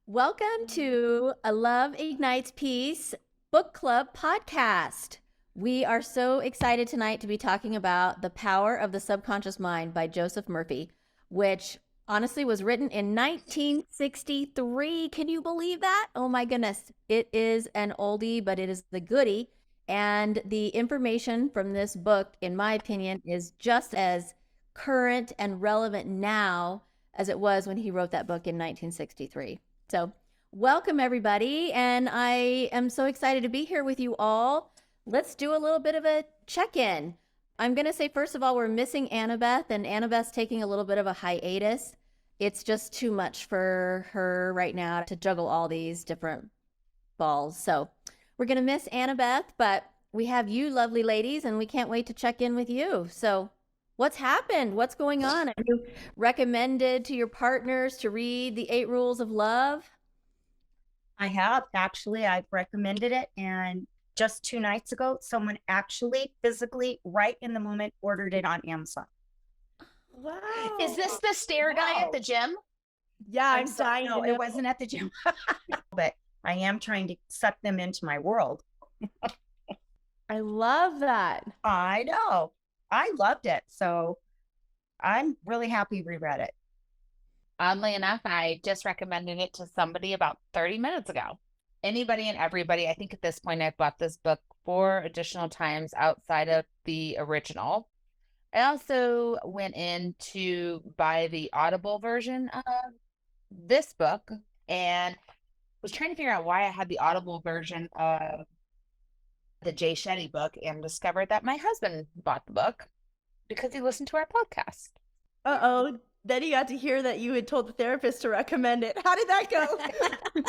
Welcome to A Love Ignites Peace Book Club podcast. We are so excited tonight to be talking about The Power of the Subconscious Mind by Joseph Murphy, which honestly was written in 1963. Can you believe that? Oh my goodness. It is an oldie, but it is the goodie. And the information from this book, in my opinion, is just as current and relevant now as it was when he wrote that book in 1963. So welcome everybody. And I am so excited to be here with you all. Let's do a little bit of a check-in. I'm going to say, first of all, we're missing Annabeth, and Annabeth's taking a little bit of a hiatus. It's just too much for her right now to juggle all these different balls. So we're going to miss Annabeth, but we have you lovely ladies, and we can't wait to check in with you. So what's happened? What's going on? Have you recommended to your partners to read The 8 Rules of Love? I have. Actually, I've recommended it. And just 2 nights ago, someone actually physically, right in the moment, ordered it on Amazon. Wow. Is this the stare guy at the gym? Yeah, I'm dying. No, it wasn't at the gym. But I am trying to suck them into my world. I love that. I know. I loved it. So I'm really happy we read it. Oddly enough, I just recommended it to somebody about 30 minutes ago. Anybody and everybody, I think at this point, I've bought this book 4 additional times outside of the original. I also went in to buy the Audible version of this book and was trying to figure out why I had the Audible version of the Jay Shetty book, and discovered that my husband bought the book because he listened to our podcast. Uh-oh. Then you got to hear that you had told the therapist to recommend it. How did that go?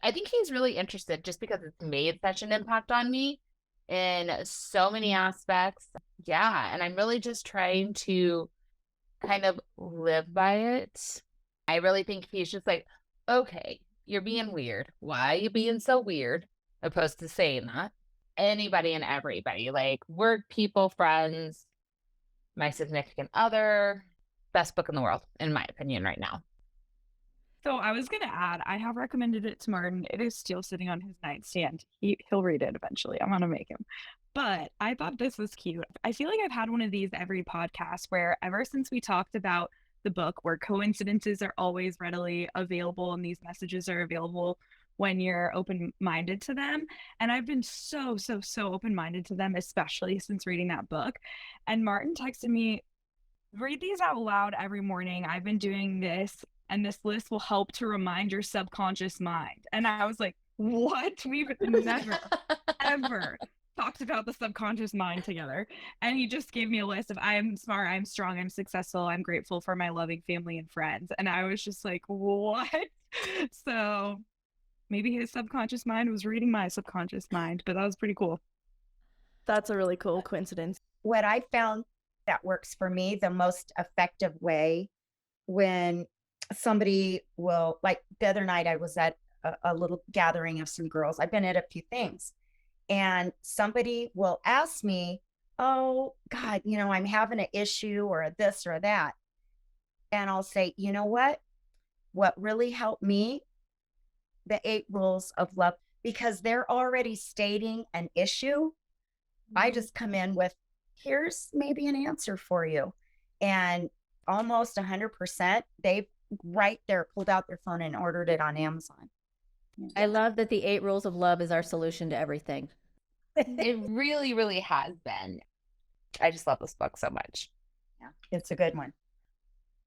I think he's really interested just because it's made such an impact on me in so many aspects. Yeah. And I'm really just trying to kind of live by it. I really think he's just like, okay, you're being weird. Why are you being so weird? Opposed to saying that. Anybody and everybody, like work people, friends, my significant other, best book in the world, in my opinion, right now. So I was going to add, I have recommended it to Martin. It is still sitting on his nightstand. He'll read it eventually. I'm going to make him. But I thought this was cute. I feel like I've had one of these every podcast where ever since we talked about the book where coincidences are always readily available and these messages are available when you're open-minded to them. And I've been so open-minded to them, especially since reading that book. And Martin texted me, read these out loud every morning. I've been doing this, and this list will help to remind your subconscious mind. And I was like, what? We've never, ever talked about the subconscious mind together. And he just gave me a list of, I am smart, I'm strong, I'm successful, I'm grateful for my loving family and friends. And I was just like, what? So maybe his subconscious mind was reading my subconscious mind, but that was pretty cool. That's a really cool coincidence. What I found that works for me the most effective way when somebody will, like the other night, I was at a little gathering of some girls. I've been at a few things, and somebody will ask me, oh God, I'm having an issue or a this or that. And I'll say, you know what really helped me? The 8 Rules of Love, because they're already stating an issue. I just come in with, here's maybe an answer for you. And almost 100%, they've right there pulled out their phone and ordered it on Amazon. I love that the 8 Rules of Love is our solution to everything. It really, really has been. I just love this book so much. Yeah, it's a good one.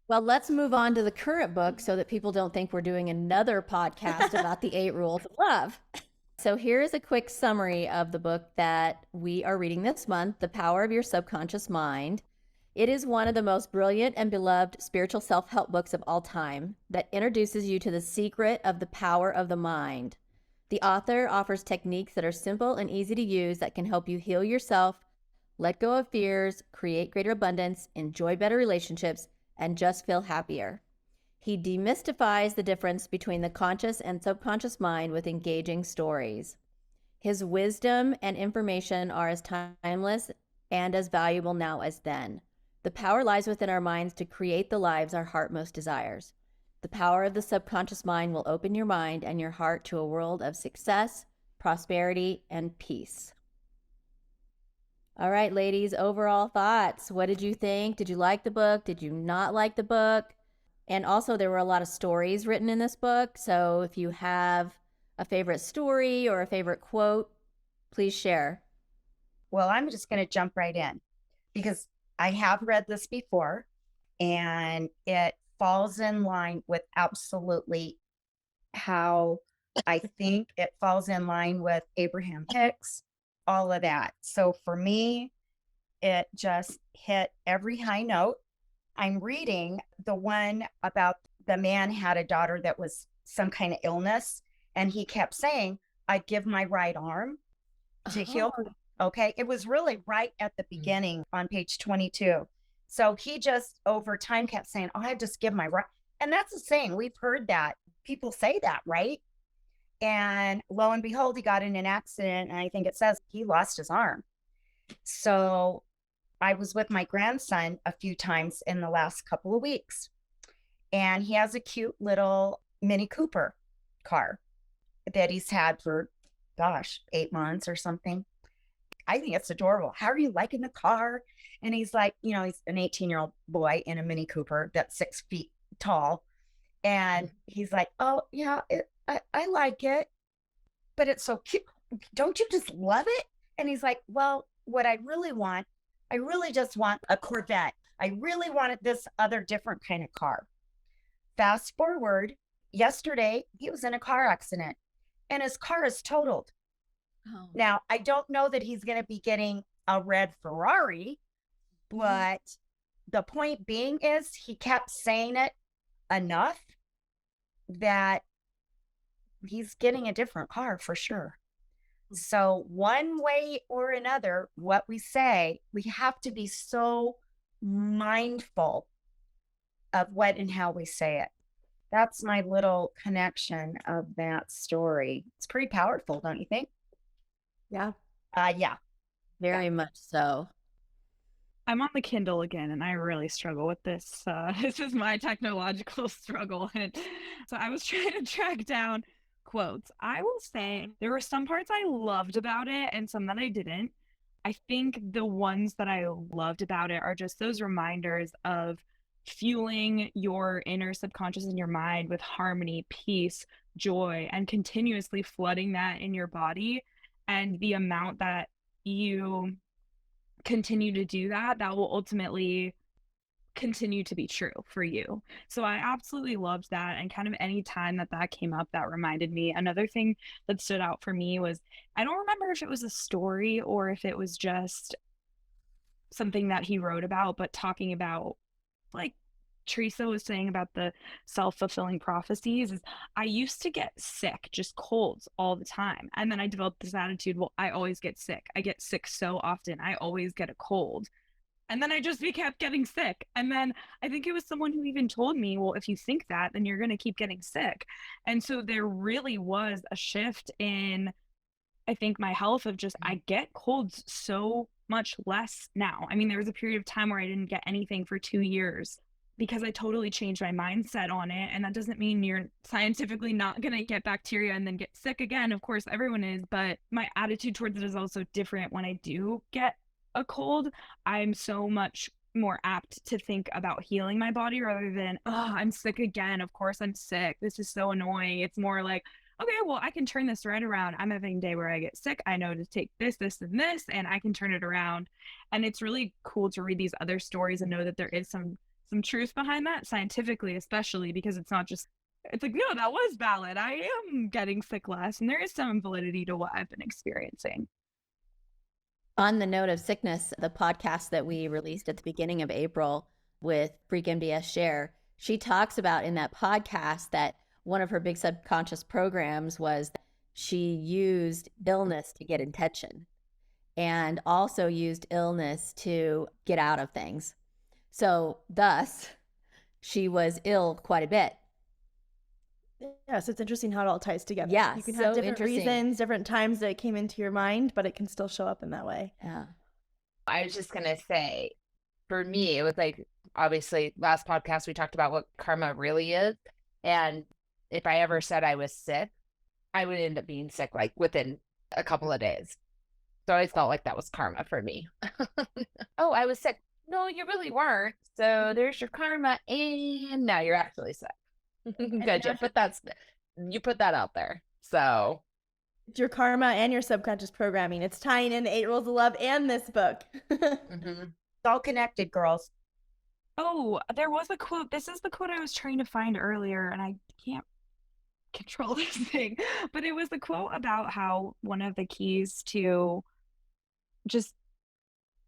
Well, let's move on to the current book so that people don't think we're doing another podcast about the 8 Rules of Love. So here's a quick summary of the book that we are reading this month, The Power of Your Subconscious Mind. It is one of the most brilliant and beloved spiritual self-help books of all time that introduces you to the secret of the power of the mind. The author offers techniques that are simple and easy to use that can help you heal yourself, let go of fears, create greater abundance, enjoy better relationships, and just feel happier. He demystifies the difference between the conscious and subconscious mind with engaging stories. His wisdom and information are as timeless and as valuable now as then. The power lies within our minds to create the lives our heart most desires. The power of the subconscious mind will open your mind and your heart to a world of success, prosperity, and peace. All right, ladies, overall thoughts. What did you think? Did you like the book? Did you not like the book? And also, there were a lot of stories written in this book. So if you have a favorite story or a favorite quote, please share. Well, I'm just going to jump right in because I have read this before and it falls in line with absolutely how I think it falls in line with Abraham Hicks, all of that. So for me, it just hit every high note. I'm reading the one about the man had a daughter that was some kind of illness, and he kept saying, I'd give my right arm to heal. Okay. It was really right at the beginning on page 22. So he just over time kept saying, oh, I just give my right. And that's the saying. We've heard that. People say that, right? And lo and behold, he got in an accident. And I think it says he lost his arm. So I was with my grandson a few times in the last couple of weeks. And he has a cute little Mini Cooper car that he's had for, 8 months or something. I think it's adorable. How are you liking the car? And he's like, he's an 18-year-old boy in a Mini Cooper that's 6 feet tall. And he's like, oh, yeah, I like it, but it's so cute. Don't you just love it? And he's like, well, what I really just want a Corvette. I really wanted this other different kind of car. Fast forward, yesterday, he was in a car accident and his car is totaled. Oh. Now, I don't know that he's going to be getting a red Ferrari, but the point being is he kept saying it enough that he's getting a different car for sure. So one way or another, what we say, we have to be so mindful of what and how we say it. That's my little connection of that story. It's pretty powerful, don't you think? Yeah. Yeah. Very much so. I'm on the Kindle again, and I really struggle with this. This is my technological struggle. And so I was trying to track down quotes. I will say there were some parts I loved about it and some that I didn't. I think the ones that I loved about it are just those reminders of fueling your inner subconscious in your mind with harmony, peace, joy, and continuously flooding that in your body. And the amount that you continue to do that, that will ultimately continue to be true for you. So I absolutely loved that. And kind of any time that that came up, that reminded me. Another thing that stood out for me was, I don't remember if it was a story or if it was just something that he wrote about, but talking about, like Teresa was saying about the self-fulfilling prophecies, is I used to get sick, just colds all the time. And then I developed this attitude, well, I always get sick. I get sick so often. I always get a cold. And then I just kept getting sick. And then I think it was someone who even told me, well, if you think that, then you're going to keep getting sick. And so there really was a shift in, I think, my health of just, I get colds so much less now. I mean, there was a period of time where I didn't get anything for 2 years because I totally changed my mindset on it. And that doesn't mean you're scientifically not going to get bacteria and then get sick again. Of course, everyone is, but my attitude towards it is also different. When I do get a cold, I'm so much more apt to think about healing my body rather than, oh, I'm sick again. Of course I'm sick. This is so annoying. It's more like, okay, well, I can turn this right around. I'm having a day where I get sick. I know to take this, this, and this, and I can turn it around. And it's really cool to read these other stories and know that there is some truth behind that, scientifically, especially, because it's not just, it's like, no, that was valid. I am getting sick less. And there is some validity to what I've been experiencing. On the note of sickness, the podcast that we released at the beginning of April with Freak MBS Share, she talks about in that podcast that one of her big subconscious programs was that she used illness to get attention and also used illness to get out of things. So thus, she was ill quite a bit. Yes, it's interesting how it all ties together. Yeah, you can so have different interesting reasons, different times that it came into your mind, but it can still show up in that way. Yeah. I was just going to say, for me, it was like, obviously, last podcast, we talked about what karma really is. And if I ever said I was sick, I would end up being sick like within a couple of days. So I always felt like that was karma for me. Oh, I was sick. No, you really weren't. So there's your karma, and now you're actually sick. Good. You put that out there. So It's your karma and your subconscious programming. It's tying in the 8 Rules of Love and this book. It's all connected, girls. Oh, there was a quote. This is the quote I was trying to find earlier, and I can't control this thing. But it was the quote about how one of the keys to just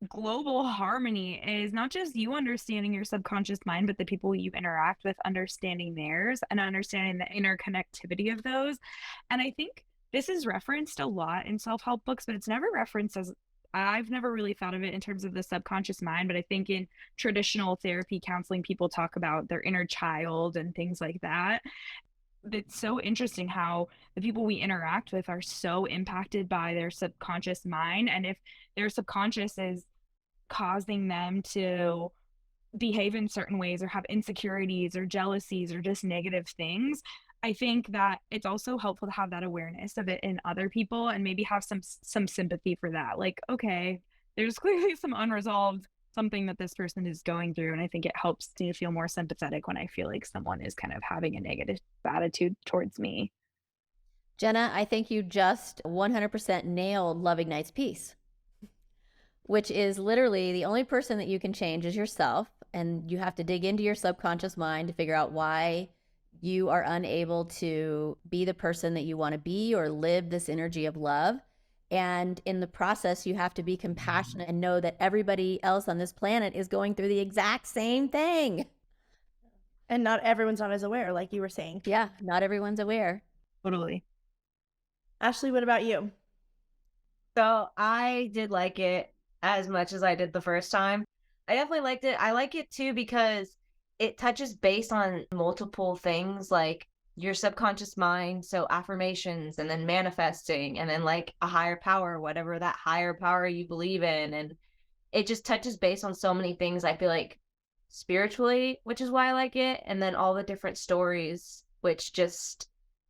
global harmony is not just you understanding your subconscious mind, but the people you interact with understanding theirs and understanding the interconnectivity of those. And I think this is referenced a lot in self-help books, but it's never referenced as, I've never really thought of it in terms of the subconscious mind, but I think in traditional therapy counseling, people talk about their inner child and things like that. It's so interesting how the people we interact with are so impacted by their subconscious mind. And if their subconscious is causing them to behave in certain ways or have insecurities or jealousies or just negative things, I think that it's also helpful to have that awareness of it in other people and maybe have some sympathy for that. Like, okay, there's clearly some unresolved something that this person is going through, and I think it helps me feel more sympathetic when I feel like someone is kind of having a negative attitude towards me. Jenna, I think you just 100% nailed Love Ignites Peace, which is literally the only person that you can change is yourself. And you have to dig into your subconscious mind to figure out why you are unable to be the person that you want to be or live this energy of love. And in the process, you have to be compassionate and know that everybody else on this planet is going through the exact same thing. And not everyone's not as aware, like you were saying. Yeah, not everyone's aware. Totally. Ashley, what about you? So I did like it as much as I did the first time. I definitely liked it. I like it too because it touches base on multiple things like your subconscious mind, so affirmations and then manifesting and then like a higher power, whatever that higher power you believe in. And it just touches base on so many things, I feel like spiritually, which is why I like it. And then all the different stories, which just,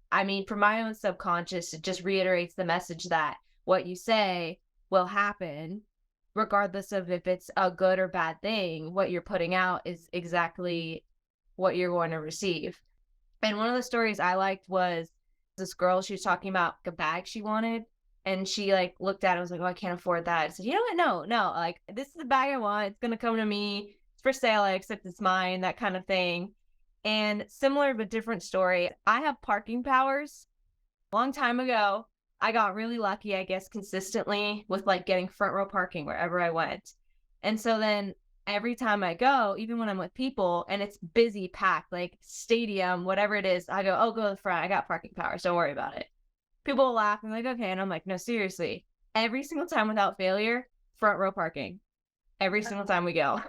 I mean, for my own subconscious, it just reiterates the message that what you say will happen, regardless of if it's a good or bad thing. What you're putting out is exactly what you're going to receive. And one of the stories I liked was this girl, she was talking about a bag she wanted. And she like looked at it and was like, oh, I can't afford that. I said, you know what? No, like this is the bag I want. It's going to come to me. It's for sale. I accept it's mine, that kind of thing. And similar but different story. I have parking powers. A long time ago, I got really lucky, I guess, consistently with like getting front row parking wherever I went. And so then every time I go, even when I'm with people and it's busy, packed, like stadium, whatever it is, I go, oh, go to the front. I got parking powers. Don't worry about it. People will laugh and like, okay. And I'm like, no, seriously. Every single time without failure, front row parking. Every single time we go.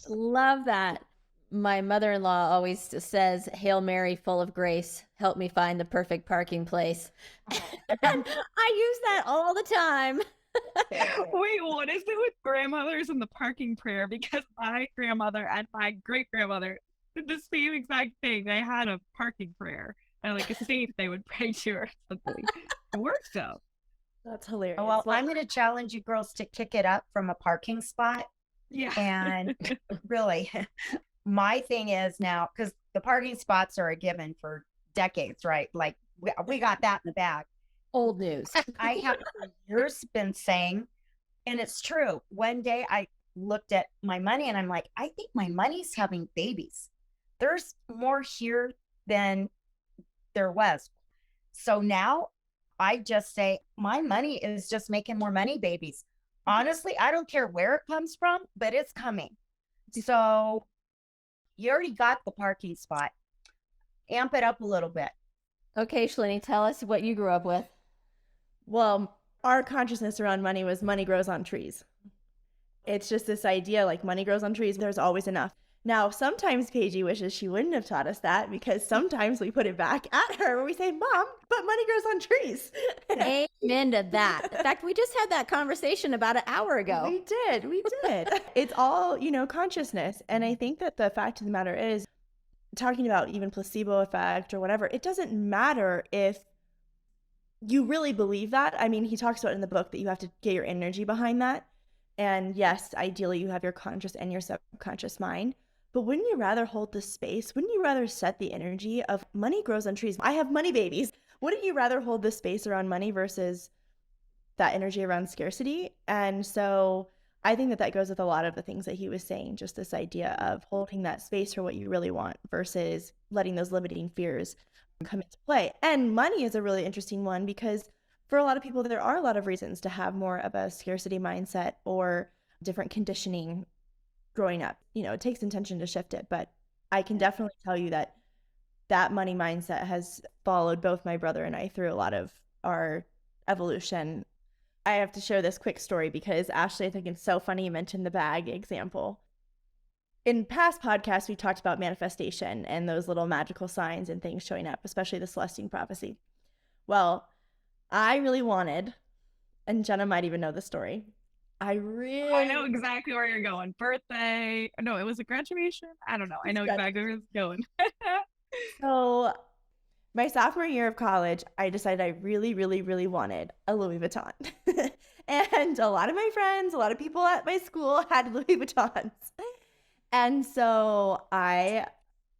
Love that. My mother-in-law always says, Hail Mary, full of grace, help me find the perfect parking place. And I use that all the time. Wait, what is it with grandmothers and the parking prayer? Because my grandmother and my great-grandmother did the same exact thing. They had a parking prayer and like a saint they would pray to or something. It works though. That's hilarious. Well, I'm going to challenge you girls to kick it up from a parking spot. Yeah. And really, my thing is now, because the parking spots are a given for decades, right? Like we got that in the bag. Old news. I have for years been saying, and it's true. One day I looked at my money and I'm like, I think my money's having babies. There's more here than there was. So now I just say, my money is just making more money babies. Honestly, I don't care where it comes from, but it's coming. So you already got the parking spot. Amp it up a little bit. Okay, Shalini, tell us what you grew up with. Well, our consciousness around money was money grows on trees. It's just this idea like money grows on trees. There's always enough. Now, sometimes Paigey wishes she wouldn't have taught us that because sometimes we put it back at her where we say, Mom, but money grows on trees. Amen to that. In fact, we just had that conversation about an hour ago. We did. It's all, consciousness. And I think that the fact of the matter is talking about even placebo effect or whatever, it doesn't matter if you really believe that. I mean, he talks about in the book that you have to get your energy behind that. And yes, ideally you have your conscious and your subconscious mind. But wouldn't you rather hold the space? Wouldn't you rather set the energy of money grows on trees? I have money babies. Wouldn't you rather hold the space around money versus that energy around scarcity? And so I think that goes with a lot of the things that he was saying, just this idea of holding that space for what you really want versus letting those limiting fears come into play. And money is a really interesting one because for a lot of people, there are a lot of reasons to have more of a scarcity mindset or different conditioning growing up. It takes intention to shift it, but I can definitely tell you that money mindset has followed both my brother and I through a lot of our evolution. I have to share this quick story because Ashley, I think it's so funny you mentioned the bag example. In past podcasts, we talked about manifestation and those little magical signs and things showing up, especially the Celestine prophecy. Well, I really wanted, and Jenna might even know the story. I know exactly where you're going. Birthday. No, it was a graduation. I don't know. I know exactly where it's going. So my sophomore year of college, I decided I really, really, really wanted a Louis Vuitton. And a lot of my friends, a lot of people at my school had Louis Vuittons. And so I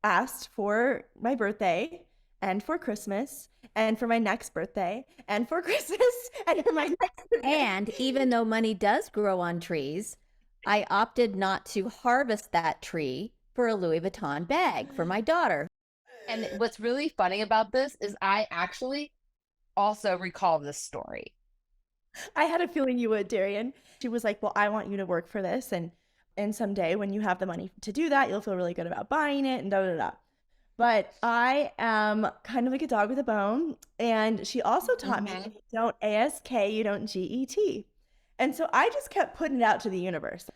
asked for my birthday and for Christmas and for my next birthday and for Christmas and for my next birthday. And even though money does grow on trees, I opted not to harvest that tree for a Louis Vuitton bag for my daughter. And what's really funny about this is I actually also recall this story. I had a feeling you would, Darian. She was like, well, I want you to work for this. And someday when you have the money to do that, you'll feel really good about buying it and da da da. But I am kind of like a dog with a bone. And she also taught me, you don't ASK, you don't GET. And so I just kept putting it out to the universe.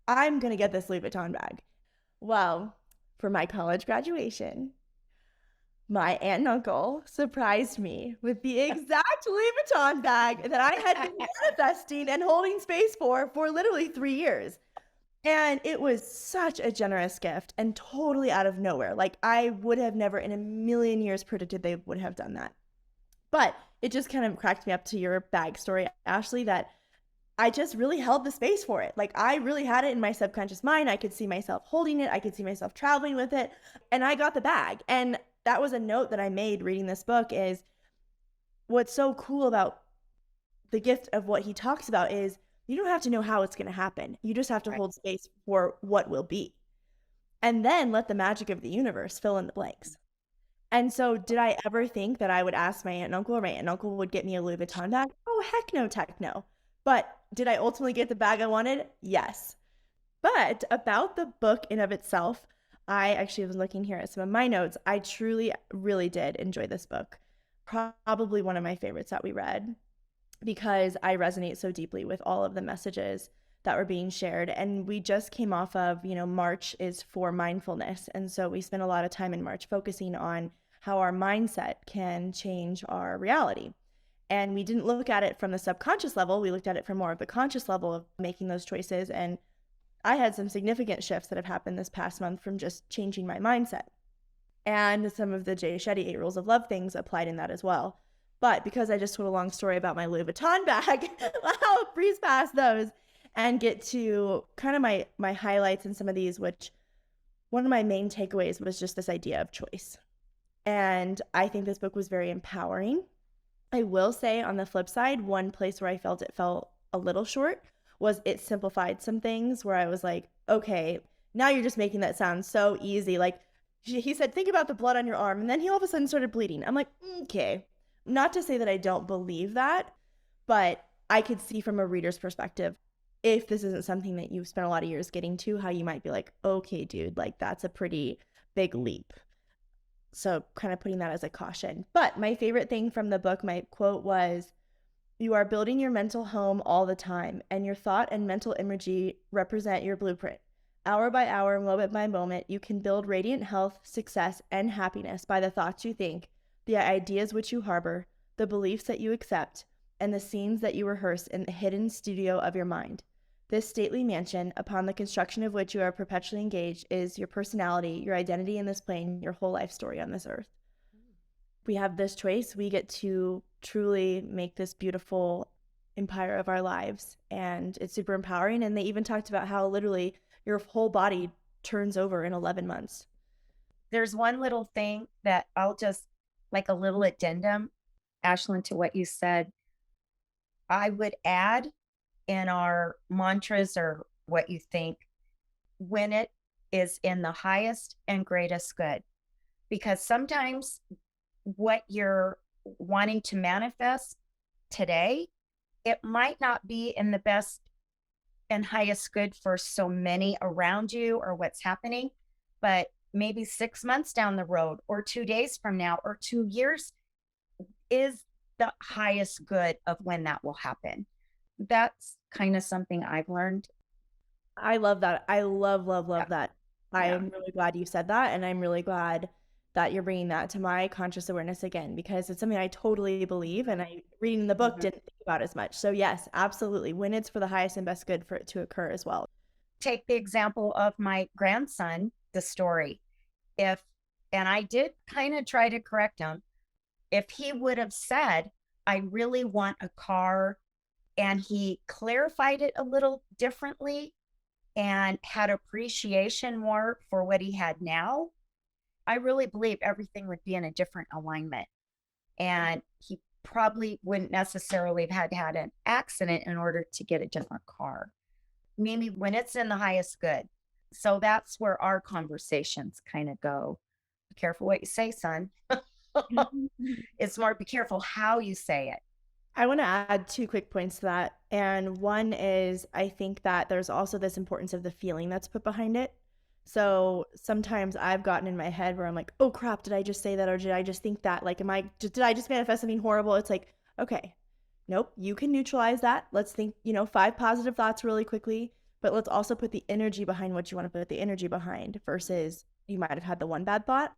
I'm going to get this Louis Vuitton bag. Well, for my college graduation, my aunt and uncle surprised me with the exact Louis Vuitton bag that I had been manifesting and holding space for literally 3 years. And it was such a generous gift and totally out of nowhere. Like I would have never in a million years predicted they would have done that. But it just kind of cracked me up to your bag story, Ashley, that I just really held the space for it. Like I really had it in my subconscious mind. I could see myself holding it. I could see myself traveling with it. And I got the bag. And that was a note that I made reading this book is what's so cool about the gift of what he talks about is you don't have to know how it's going to happen. You just have to hold space for what will be. And then let the magic of the universe fill in the blanks. And so did I ever think that I would ask my aunt and uncle or my aunt and uncle would get me a Louis Vuitton bag? Oh, heck no, tech no. But did I ultimately get the bag I wanted? Yes. But about the book in of itself, I actually was looking here at some of my notes. I truly, really did enjoy this book. Probably one of my favorites that we read because I resonate so deeply with all of the messages that were being shared. And we just came off of, March is for mindfulness. And so we spent a lot of time in March focusing on how our mindset can change our reality. And we didn't look at it from the subconscious level. We looked at it from more of the conscious level of making those choices. And I had some significant shifts that have happened this past month from just changing my mindset. And some of the Jay Shetty 8 Rules of Love things applied in that as well. But because I just told a long story about my Louis Vuitton bag, I'll breeze past those and get to kind of my highlights in some of these, which one of my main takeaways was just this idea of choice. And I think this book was very empowering. I will say on the flip side, one place where I felt it fell a little short was it simplified some things where I was like, okay, now you're just making that sound so easy. Like he said, think about the blood on your arm. And then he all of a sudden started bleeding. I'm like, okay. Not to say that I don't believe that, but I could see from a reader's perspective, if this isn't something that you've spent a lot of years getting to, how you might be like, okay, dude, like that's a pretty big leap. So kind of putting that as a caution. But my favorite thing from the book, my quote was, you are building your mental home all the time, and your thought and mental imagery represent your blueprint. Hour by hour, moment by moment, you can build radiant health, success, and happiness by the thoughts you think, the ideas which you harbor, the beliefs that you accept, and the scenes that you rehearse in the hidden studio of your mind. This stately mansion, upon the construction of which you are perpetually engaged, is your personality, your identity in this plane, your whole life story on this earth. We have this choice. We get to truly make this beautiful empire of our lives, and it's super empowering. And they even talked about how literally your whole body turns over in 11 months. There's one little thing that I'll just, like a little addendum, Ashlyn, to what you said. I would add in our mantras or what you think, when it is in the highest and greatest good. Because sometimes what you're wanting to manifest today, it might not be in the best and highest good for so many around you or what's happening, but maybe 6 months down the road or 2 days from now or 2 years is the highest good of when that will happen. That's kind of something I've learned. I love that. I love Yeah. that. I am really glad you said that, and I'm really glad that you're bringing that to my conscious awareness again, because it's something I totally believe, and I, reading the book, didn't think about as much. So yes, absolutely, when it's for the highest and best good for it to occur as well. Take the example of my grandson, the story. And I did kind of try to correct him, if he would have said, I really want a car, and he clarified it a little differently and had appreciation more for what he had now, I really believe everything would be in a different alignment. And he probably wouldn't necessarily have had an accident in order to get a different car. Maybe when it's in the highest good. So that's where our conversations kind of go. Be careful what you say, son. It's more, be careful how you say it. I want to add 2 quick points to that. And one is, I think that there's also this importance of the feeling that's put behind it. So sometimes I've gotten in my head where I'm like, oh crap, did I just say that? Or did I just think that? Like, did I just manifest something horrible? It's like, okay, nope, you can neutralize that. Let's think, 5 positive thoughts really quickly, but let's also put the energy behind what you want to put the energy behind versus you might have had the one bad thought.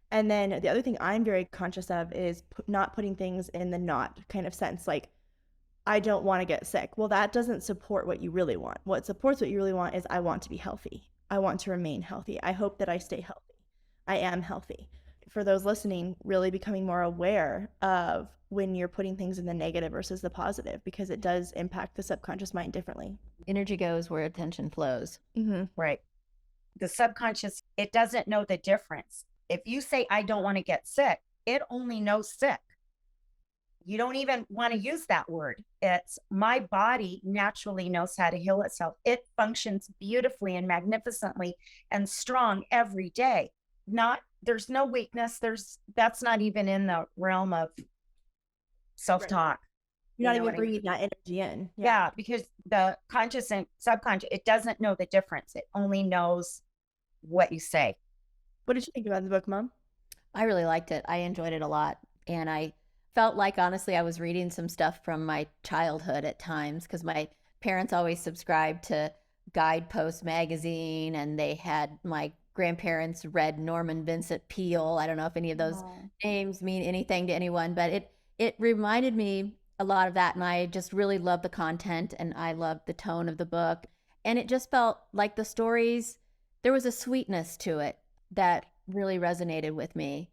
And then the other thing I'm very conscious of is not putting things in the not kind of sense. Like, I don't want to get sick. Well, that doesn't support what you really want. What supports what you really want is, I want to be healthy. I want to remain healthy. I hope that I stay healthy. I am healthy. For those listening, really becoming more aware of when you're putting things in the negative versus the positive, because it does impact the subconscious mind differently. Energy goes where attention flows. Right. The subconscious, it doesn't know the difference. If you say, I don't want to get sick, it only knows sick. You don't even want to use that word. It's, my body naturally knows how to heal itself. It functions beautifully and magnificently and strong every day. There's no weakness. That's not even in the realm of self-talk. You're not even bringing that energy in. Yeah, because the conscious and subconscious, it doesn't know the difference. It only knows what you say. What did you think about the book, Mom? I really liked it. I enjoyed it a lot. And I felt like, honestly, I was reading some stuff from my childhood at times, because my parents always subscribed to Guidepost magazine, and they had, my grandparents read Norman Vincent Peale. I don't know if any of those names mean anything to anyone, but it reminded me a lot of that. And I just really loved the content, and I loved the tone of the book. And it just felt like the stories, there was a sweetness to it that really resonated with me.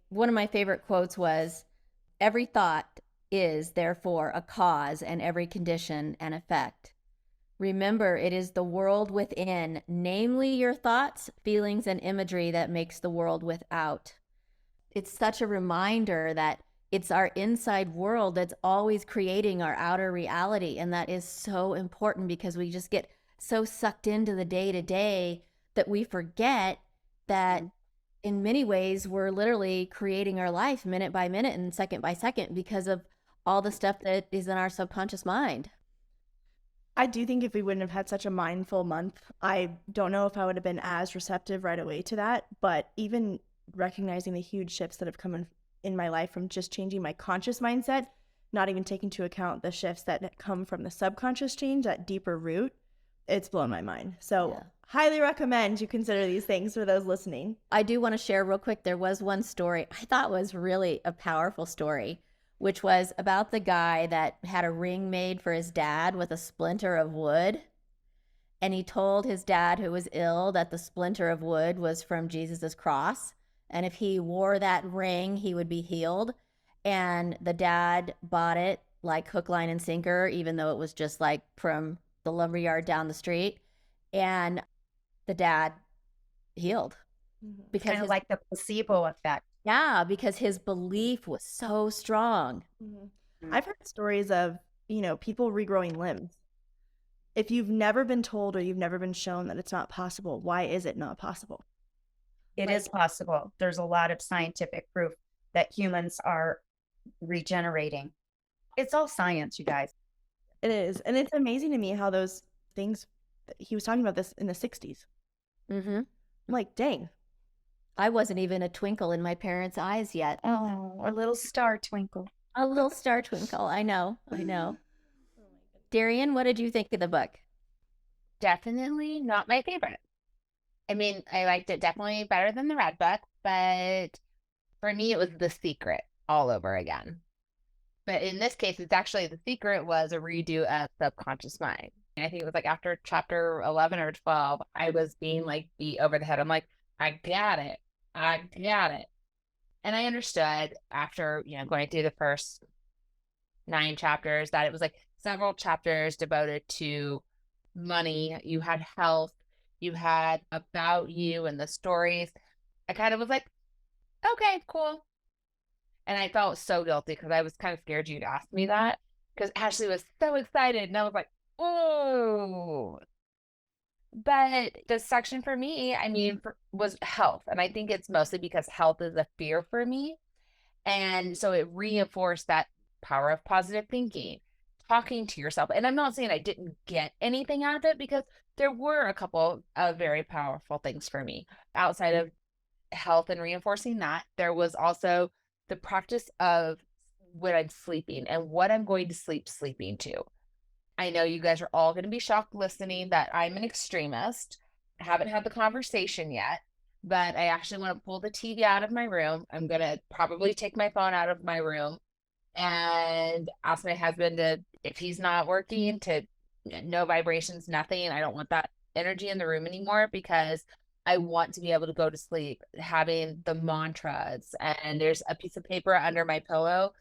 One of my favorite quotes was, every thought is therefore a cause, and every condition an effect. Remember, it is the world within, namely your thoughts, feelings, and imagery, that makes the world without. It's such a reminder that it's our inside world that's always creating our outer reality. And that is so important, because we just get so sucked into the day-to-day that we forget that in many ways we're literally creating our life minute by minute and second by second, because of all the stuff that is in our subconscious mind. I do think if we wouldn't have had such a mindful month, I don't know if I would have been as receptive right away to that. But even recognizing the huge shifts that have come in my life from just changing my conscious mindset, not even taking into account the shifts that come from the subconscious change, that deeper root, it's blown my mind. So highly recommend you consider these things for those listening. I do want to share real quick. There was one story I thought was really a powerful story, which was about the guy that had a ring made for his dad with a splinter of wood. And he told his dad, who was ill, that the splinter of wood was from Jesus's cross. And if he wore that ring, he would be healed. And the dad bought it like hook, line, and sinker, even though it was just like from the lumberyard down the street. And the dad healed because Kind of like the placebo effect. yeah, because his belief was so strong. I've heard stories of, people regrowing limbs. If you've never been told or you've never been shown that it's not possible, why is it not possible? It is possible. There's a lot of scientific proof that humans are regenerating. It's all science, you guys. It is. And it's amazing to me how those things, he was talking about this in the 60s. Mm-hmm. I'm like, dang. I wasn't even a twinkle in my parents' eyes yet. Oh, a little star twinkle. A little star twinkle. I know. Darian, what did you think of the book? Definitely not my favorite. I mean, I liked it definitely better than the Red Book, but for me, it was The Secret all over again. But in this case, it's actually The Secret was a redo of Subconscious Mind. And I think it was like after chapter 11 or 12, I was being like beat over the head. I'm like, I got it. And I understood after, going through the first 9 chapters that it was like several chapters devoted to money. You had health, you had about you and the stories. I kind of was like, okay, cool. And I felt so guilty because I was kind of scared you'd ask me that because Ashley was so excited. And I was like, oh. But the section for me, was health. And I think it's mostly because health is a fear for me. And so it reinforced that power of positive thinking, talking to yourself. And I'm not saying I didn't get anything out of it because there were a couple of very powerful things for me outside of health and reinforcing that. There was also the practice of when I'm sleeping and what I'm going to sleeping to. I know you guys are all going to be shocked listening that I'm an extremist. I haven't had the conversation yet, but I actually want to pull the TV out of my room. I'm going to probably take my phone out of my room and ask my husband to, if he's not working, to no vibrations, nothing. I don't want that energy in the room anymore because I want to be able to go to sleep having the mantras. And there's a piece of paper under my pillow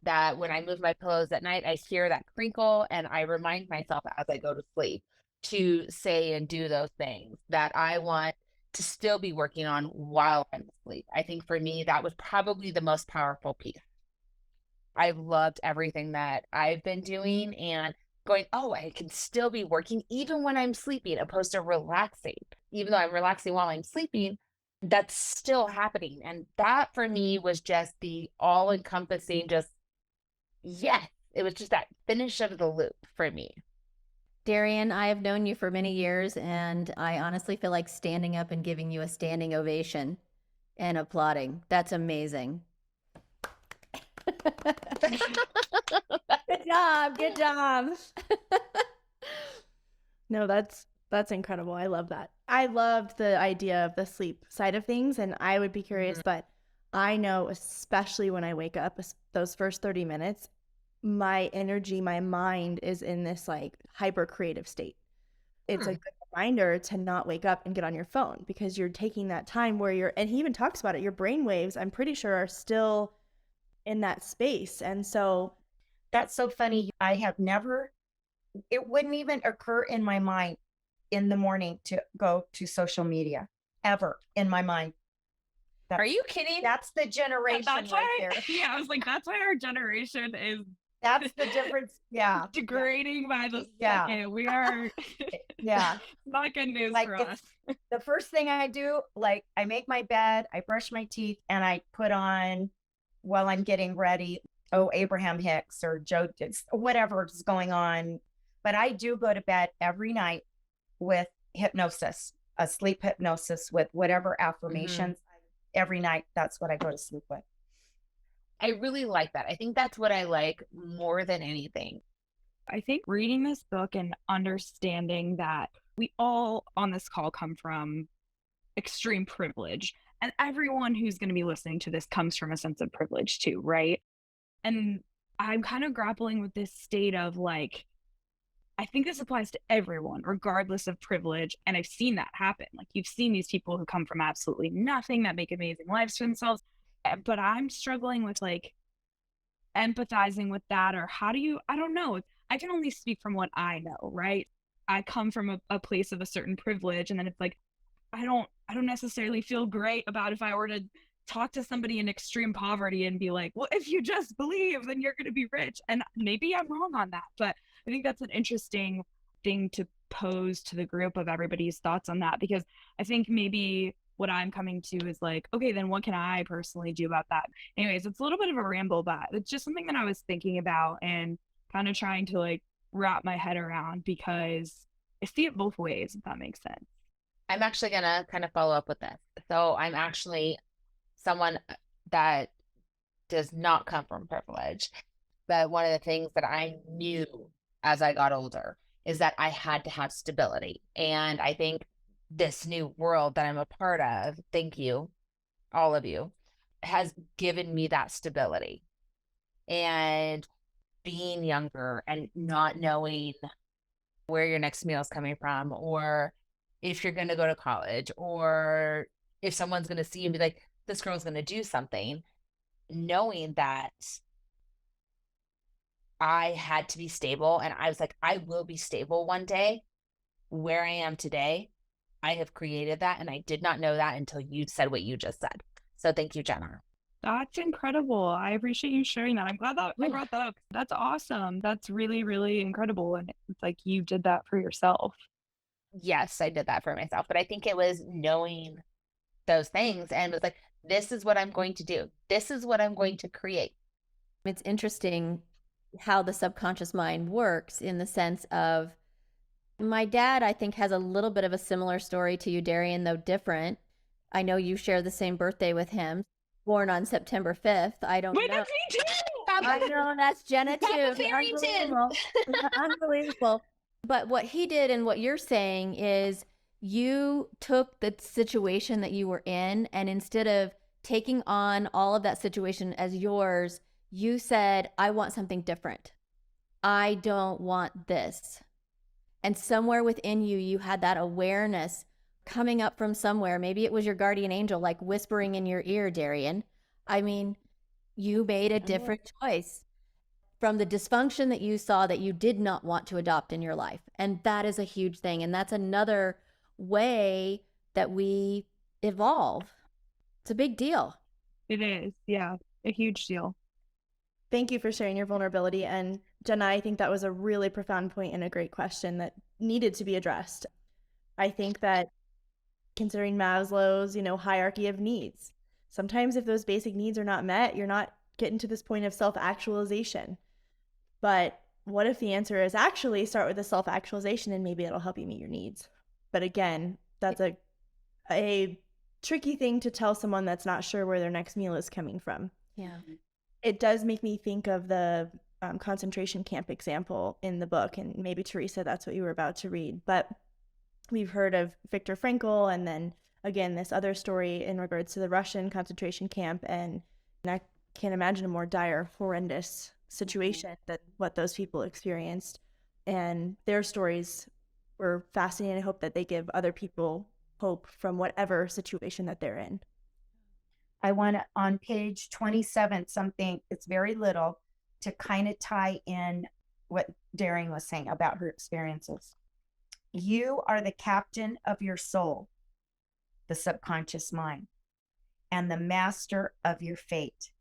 that when I move my pillows at night, I hear that crinkle and I remind myself as I go to sleep to say and do those things that I want to still be working on while I'm asleep. I think for me, that was probably the most powerful piece. I've loved everything that I've been doing and going, oh, I can still be working even when I'm sleeping, opposed to relaxing. Even though I'm relaxing while I'm sleeping, that's still happening. And that for me was just the all-encompassing, yes, it was just that finish of the loop for me. Darian, I have known you for many years, and I honestly feel like standing up and giving you a standing ovation and applauding. That's amazing. Good job. No, that's incredible. I love that. I loved the idea of the sleep side of things, and I would be curious, but I know, especially when I wake up, those first 30 minutes, my energy, my mind is in this like hyper creative state. It's a good reminder to not wake up and get on your phone because you're taking that time where and he even talks about it, your brain waves, I'm pretty sure, are still in that space. And so that's so funny. I have never, it wouldn't even occur in my mind in the morning to go to social media ever in my mind. Are you kidding? That's the generation That's right why, there. yeah, I was like, that's why our generation is That's the difference. Yeah. degrading by the Yeah. second. We are Yeah. not good news Like for it's us. the first thing I do, like I make my bed, I brush my teeth, and I put on while I'm getting ready, Abraham Hicks or Joe, whatever is going on. But I do go to bed every night with hypnosis, a sleep hypnosis with whatever affirmations. Every night, that's what I go to sleep with. I really like that. I think that's what I like more than anything. I think reading this book and understanding that we all on this call come from extreme privilege, and everyone who's going to be listening to this comes from a sense of privilege too, right? And I'm kind of grappling with this state of like, I think this applies to everyone, regardless of privilege. And I've seen that happen. Like, you've seen these people who come from absolutely nothing that make amazing lives for themselves. But I'm struggling with like empathizing with that, or how do you, I don't know. I can only speak from what I know, right? I come from a place of a certain privilege, and then it's like, I don't necessarily feel great about if I were to talk to somebody in extreme poverty and be like, well, if you just believe, then you're going to be rich. And maybe I'm wrong on that, but I think that's an interesting thing to pose to the group of everybody's thoughts on that, because I think maybe what I'm coming to is like, okay, then what can I personally do about that? Anyways, it's a little bit of a ramble, but it's just something that I was thinking about and kind of trying to like wrap my head around, because I see it both ways, if that makes sense. I'm actually going to kind of follow up with this. So I'm actually someone that does not come from privilege. But one of the things that I knew as I got older is that I had to have stability. And I think this new world that I'm a part of, thank you, all of you, has given me that stability. And being younger and not knowing where your next meal is coming from, or if you're going to go to college, or if someone's going to see you and be like, this girl's going to do something, knowing that I had to be stable. And I was like, I will be stable one day. Where I am today, I have created that. And I did not know that until you said what you just said. So thank you, Jenna. That's incredible. I appreciate you sharing that. I'm glad that I brought that up. That's awesome. That's really, really incredible. And it's like you did that for yourself. Yes, I did that for myself. But I think it was knowing those things and was like, this is what I'm going to do. This is what I'm going to create. It's interesting how the subconscious mind works, in the sense of, my dad, I think, has a little bit of a similar story to you, Darian, though different. I know you share the same birthday with him, born on September 5th. I don't Wait, know. that's me too! I know, that's Jenna too. Papa Farrington. Unbelievable. Unbelievable. But what he did and what you're saying is, you took the situation that you were in, and instead of taking on all of that situation as yours, you said, I want something different. I don't want this. And somewhere within you, you had that awareness coming up from somewhere. Maybe it was your guardian angel, like whispering in your ear, Darian. I mean, you made a different choice from the dysfunction that you saw that you did not want to adopt in your life. And that is a huge thing. And that's another way that we evolve. It's a big deal. It is. Yeah. A huge deal. Thank you for sharing your vulnerability. And Jenna, I think that was a really profound point and a great question that needed to be addressed. I think that considering Maslow's, hierarchy of needs, sometimes if those basic needs are not met, you're not getting to this point of self-actualization. But what if the answer is actually start with the self-actualization, and maybe it'll help you meet your needs? But again, that's a tricky thing to tell someone that's not sure where their next meal is coming from. Yeah. It does make me think of the concentration camp example in the book, and maybe Teresa, that's what you were about to read. But we've heard of Viktor Frankl, and then again this other story in regards to the Russian concentration camp, and I can't imagine a more dire, horrendous situation than what those people experienced. And their stories were fascinating. I hope that they give other people hope from whatever situation that they're in. I want to, on page 27, something, it's very little, to kind of tie in what Darian was saying about her experiences. You are the captain of your soul, the subconscious mind, and the master of your fate.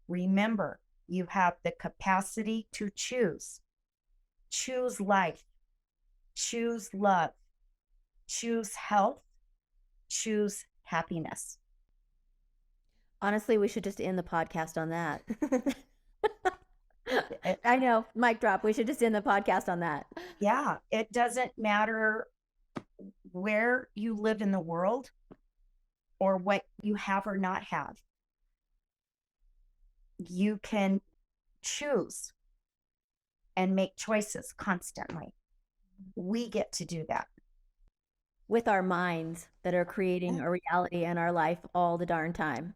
Remember, you have the capacity to choose. Choose life, choose love, choose health, choose happiness. Honestly, we should just end the podcast on that. I know, mic drop. We should just end the podcast on that. Yeah, it doesn't matter where you live in the world or what you have or not have. You can choose and make choices constantly. We get to do that. With our minds that are creating a reality in our life all the darn time.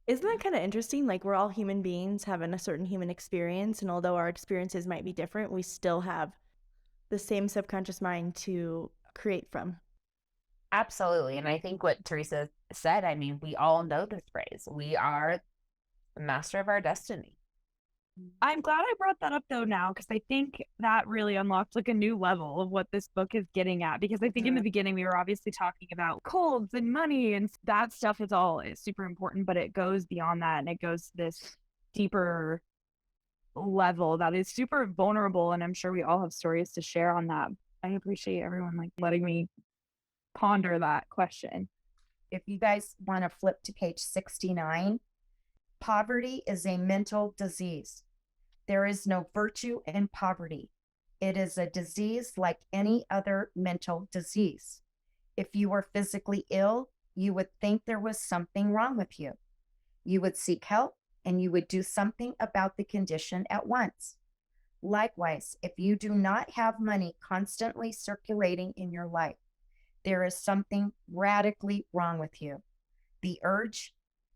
Isn't that kind of interesting? Like, we're all human beings having a certain human experience, and although our experiences might be different, we still have the same subconscious mind to create from. Absolutely. And I think what Teresa said, I mean, we all know this phrase. We are the master of our destiny. I'm glad I brought that up though now, because I think that really unlocked like a new level of what this book is getting at. Because I think in the beginning we were obviously talking about colds and money, and that stuff is super important, but it goes beyond that and it goes to this deeper level that is super vulnerable. And I'm sure we all have stories to share on that. I appreciate everyone like letting me ponder that question. If you guys want to flip to page 69, poverty is a mental disease. There is no virtue in poverty. It is a disease like any other mental disease. If you were physically ill, you would think there was something wrong with you. You would seek help and you would do something about the condition at once. Likewise, if you do not have money constantly circulating in your life, there is something radically wrong with you. The urge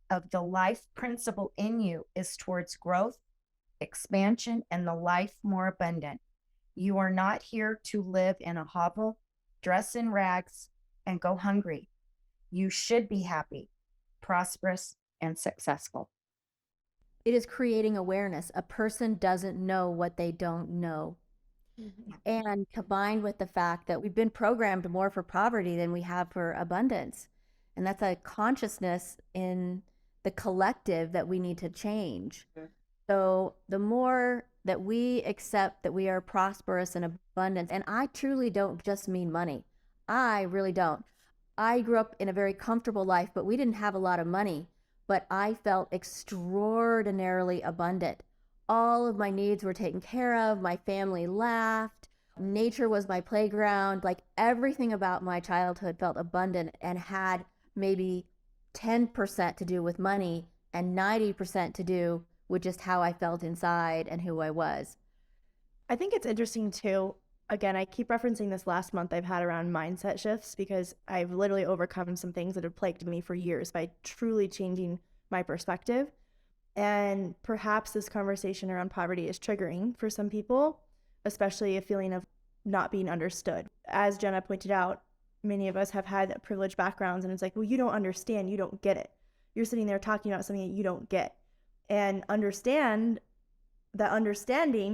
of the life principle in you is towards growth, expansion, and the life more abundant. You are not here to live in a hovel, dress in rags, and go hungry. You should be happy, prosperous, and successful. It is creating awareness. A person doesn't know what they don't know. And combined with the fact that we've been programmed more for poverty than we have for abundance. And that's a consciousness in the collective that we need to change. So the more that we accept that we are prosperous and abundant, and I truly don't just mean money. I really don't. I grew up in a very comfortable life, but we didn't have a lot of money, but I felt extraordinarily abundant. All of my needs were taken care of. My family laughed. Nature was my playground. Like everything about my childhood felt abundant and had maybe 10% to do with money and 90% to do with just how I felt inside and who I was. I think it's interesting too. Again, I keep referencing this last month I've had around mindset shifts because I've literally overcome some things that have plagued me for years by truly changing my perspective. And perhaps this conversation around poverty is triggering for some people, especially a feeling of not being understood. As Jenna pointed out, many of us have had privileged backgrounds, and it's like, well, you don't understand, you don't get it. You're sitting there talking about something that you don't get. And understanding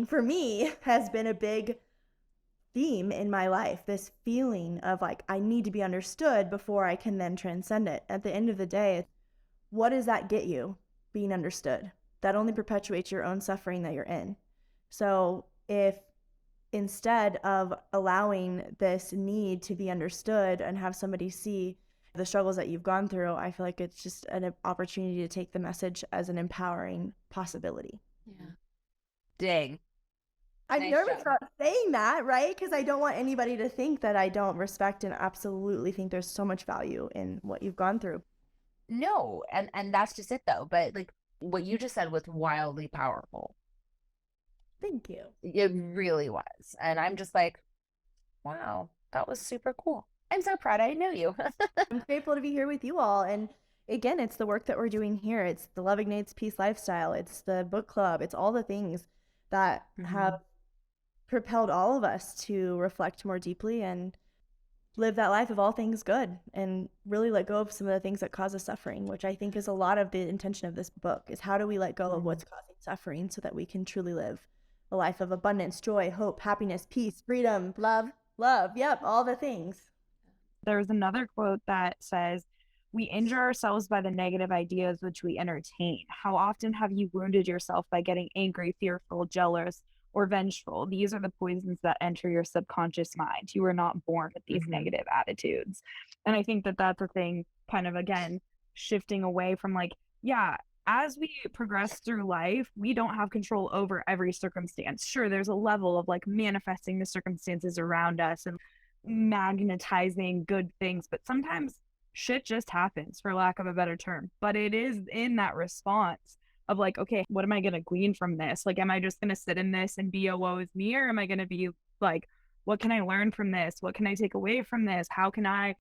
for me has been a big theme in my life, this feeling of like, I need to be understood before I can then transcend it. At the end of the day, what does that get you? Being understood. That only perpetuates your own suffering that you're in. So if instead of allowing this need to be understood and have somebody see the struggles that you've gone through, I feel like it's just an opportunity to take the message as an empowering possibility. Yeah. Dang. I'm Nice nervous job. about saying that, right? Because I don't want anybody to think that I don't respect and absolutely think there's so much value in what you've gone through. No, and that's just it though. But like what you just said was wildly powerful. Thank you. It really was. And I'm just like, wow, that was super cool. I'm so proud I know you. I'm grateful to be here with you all. And again, it's the work that we're doing here. It's the Love Ignites Peace lifestyle. It's the book club. It's all the things that have propelled all of us to reflect more deeply and live that life of all things good and really let go of some of the things that cause us suffering, which I think is a lot of the intention of this book, is how do we let go of what's causing suffering so that we can truly live a life of abundance, joy, hope, happiness, peace, freedom, love. Yep, all the things. There's another quote that says, "We injure ourselves by the negative ideas which we entertain. How often have you wounded yourself by getting angry, fearful, jealous, or vengeful? These are the poisons that enter your subconscious mind. You were not born with these negative attitudes." And I think that that's a thing, kind of again, shifting away from like, yeah, as we progress through life, we don't have control over every circumstance. Sure, there's a level of like manifesting the circumstances around us and magnetizing good things, but sometimes shit just happens, for lack of a better term. But it is in that response of like, okay, what am I going to glean from this? Like, am I just going to sit in this and be a woe is me? Or am I going to be like, what can I learn from this? What can I take away from this? How can I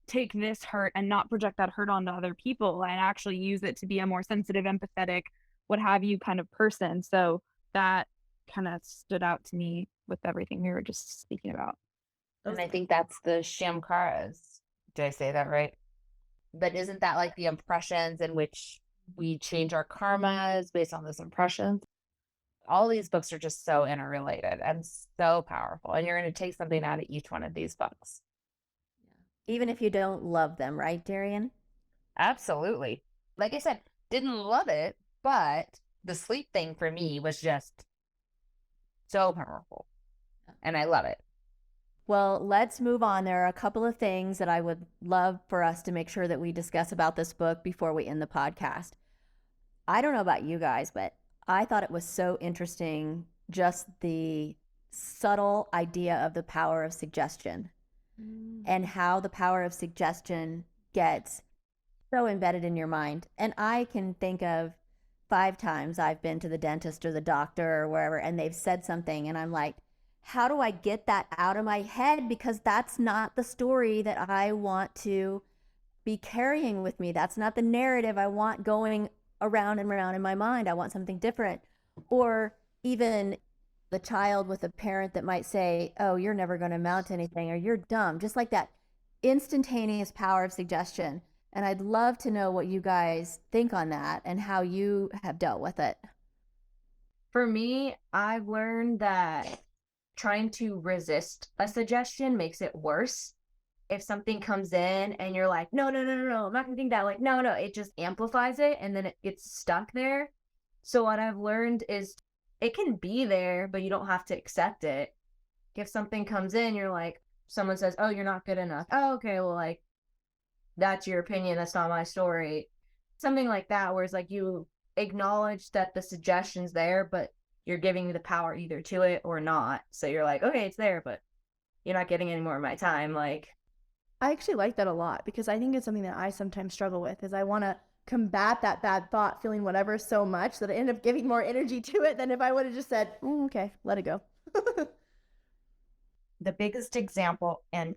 take this hurt and not project that hurt onto other people and actually use it to be a more sensitive, empathetic, what have you kind of person? So that kind of stood out to me with everything we were just speaking about. And I think that's the Shamkaras. Did I say that right? But isn't that like the impressions in which we change our karmas based on those impressions? All these books are just so interrelated and so powerful. And you're going to take something out of each one of these books. Even if you don't love them, right, Darian? Absolutely. Like I said, didn't love it, but the sleep thing for me was just so powerful. And I love it. Well, let's move on. There are a couple of things that I would love for us to make sure that we discuss about this book before we end the podcast. I don't know about you guys, but I thought it was so interesting, just the subtle idea of the power of suggestion and how the power of suggestion gets so embedded in your mind. And I can think of 5 times I've been to the dentist or the doctor or wherever, and they've said something, and I'm like, how do I get that out of my head? Because that's not the story that I want to be carrying with me. That's not the narrative I want going around and around in my mind. I want something different. Or even the child with a parent that might say, oh, you're never going to amount to anything, or you're dumb, just like that instantaneous power of suggestion. And I'd love to know what you guys think on that and how you have dealt with it. For me, I've learned that trying to resist a suggestion makes it worse. If something comes in and you're like, no, I'm not gonna think that, like, no, it just amplifies it and then it gets stuck there. So what I've learned is it can be there, but you don't have to accept it. If something comes in, you're like, someone says, oh, you're not good enough. Oh, okay, well, like, that's your opinion, that's not my story. Something like that, where it's like you acknowledge that the suggestion's there, but you're giving me the power either to it or not. So you're like, okay, it's there, but you're not getting any more of my time. Like, I actually like that a lot because I think it's something that I sometimes struggle with is I want to combat that bad thought, feeling whatever so much that I end up giving more energy to it than if I would have just said, okay, let it go. The biggest example, and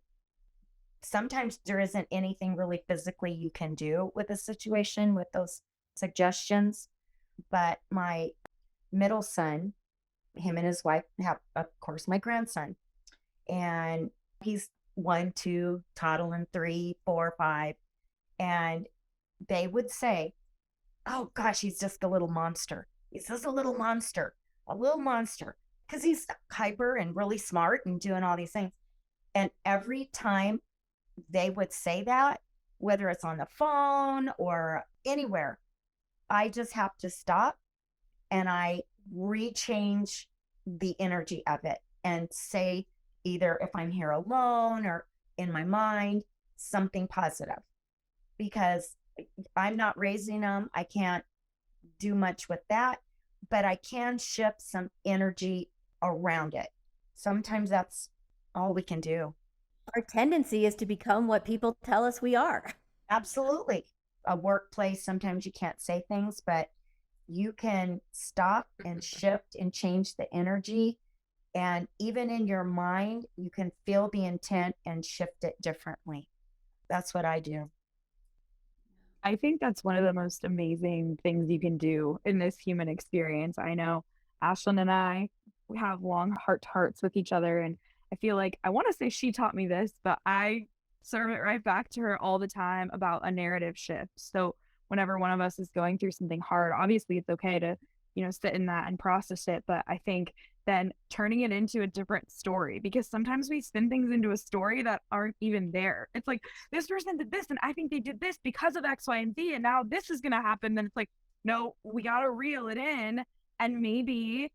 sometimes there isn't anything really physically you can do with a situation with those suggestions, but my middle son, him and his wife have, of course, my grandson, and he's 1, 2, toddling 3, 4, 5, and they would say, oh gosh, he's just a little monster. He's just a little monster, because he's hyper and really smart and doing all these things. And every time they would say that, whether it's on the phone or anywhere, I just have to stop and I rechange the energy of it and say, either if I'm here alone or in my mind, something positive, because I'm not raising them. I can't do much with that, but I can shift some energy around it. Sometimes that's all we can do. Our tendency is to become what people tell us we are. Absolutely. A workplace, sometimes you can't say things, but you can stop and shift and change the energy. And even in your mind, you can feel the intent and shift it differently. That's what I do. I think that's one of the most amazing things you can do in this human experience. I know Ashlyn and I, we have long heart to hearts with each other. And I feel like I want to say she taught me this, but I serve it right back to her all the time about a narrative shift. So whenever one of us is going through something hard, obviously it's okay to, sit in that and process it. But I think then turning it into a different story, because sometimes we spin things into a story that aren't even there. It's like, this person did this and I think they did this because of X, Y, and Z, and now this is going to happen. Then it's like, no, we got to reel it in, and maybe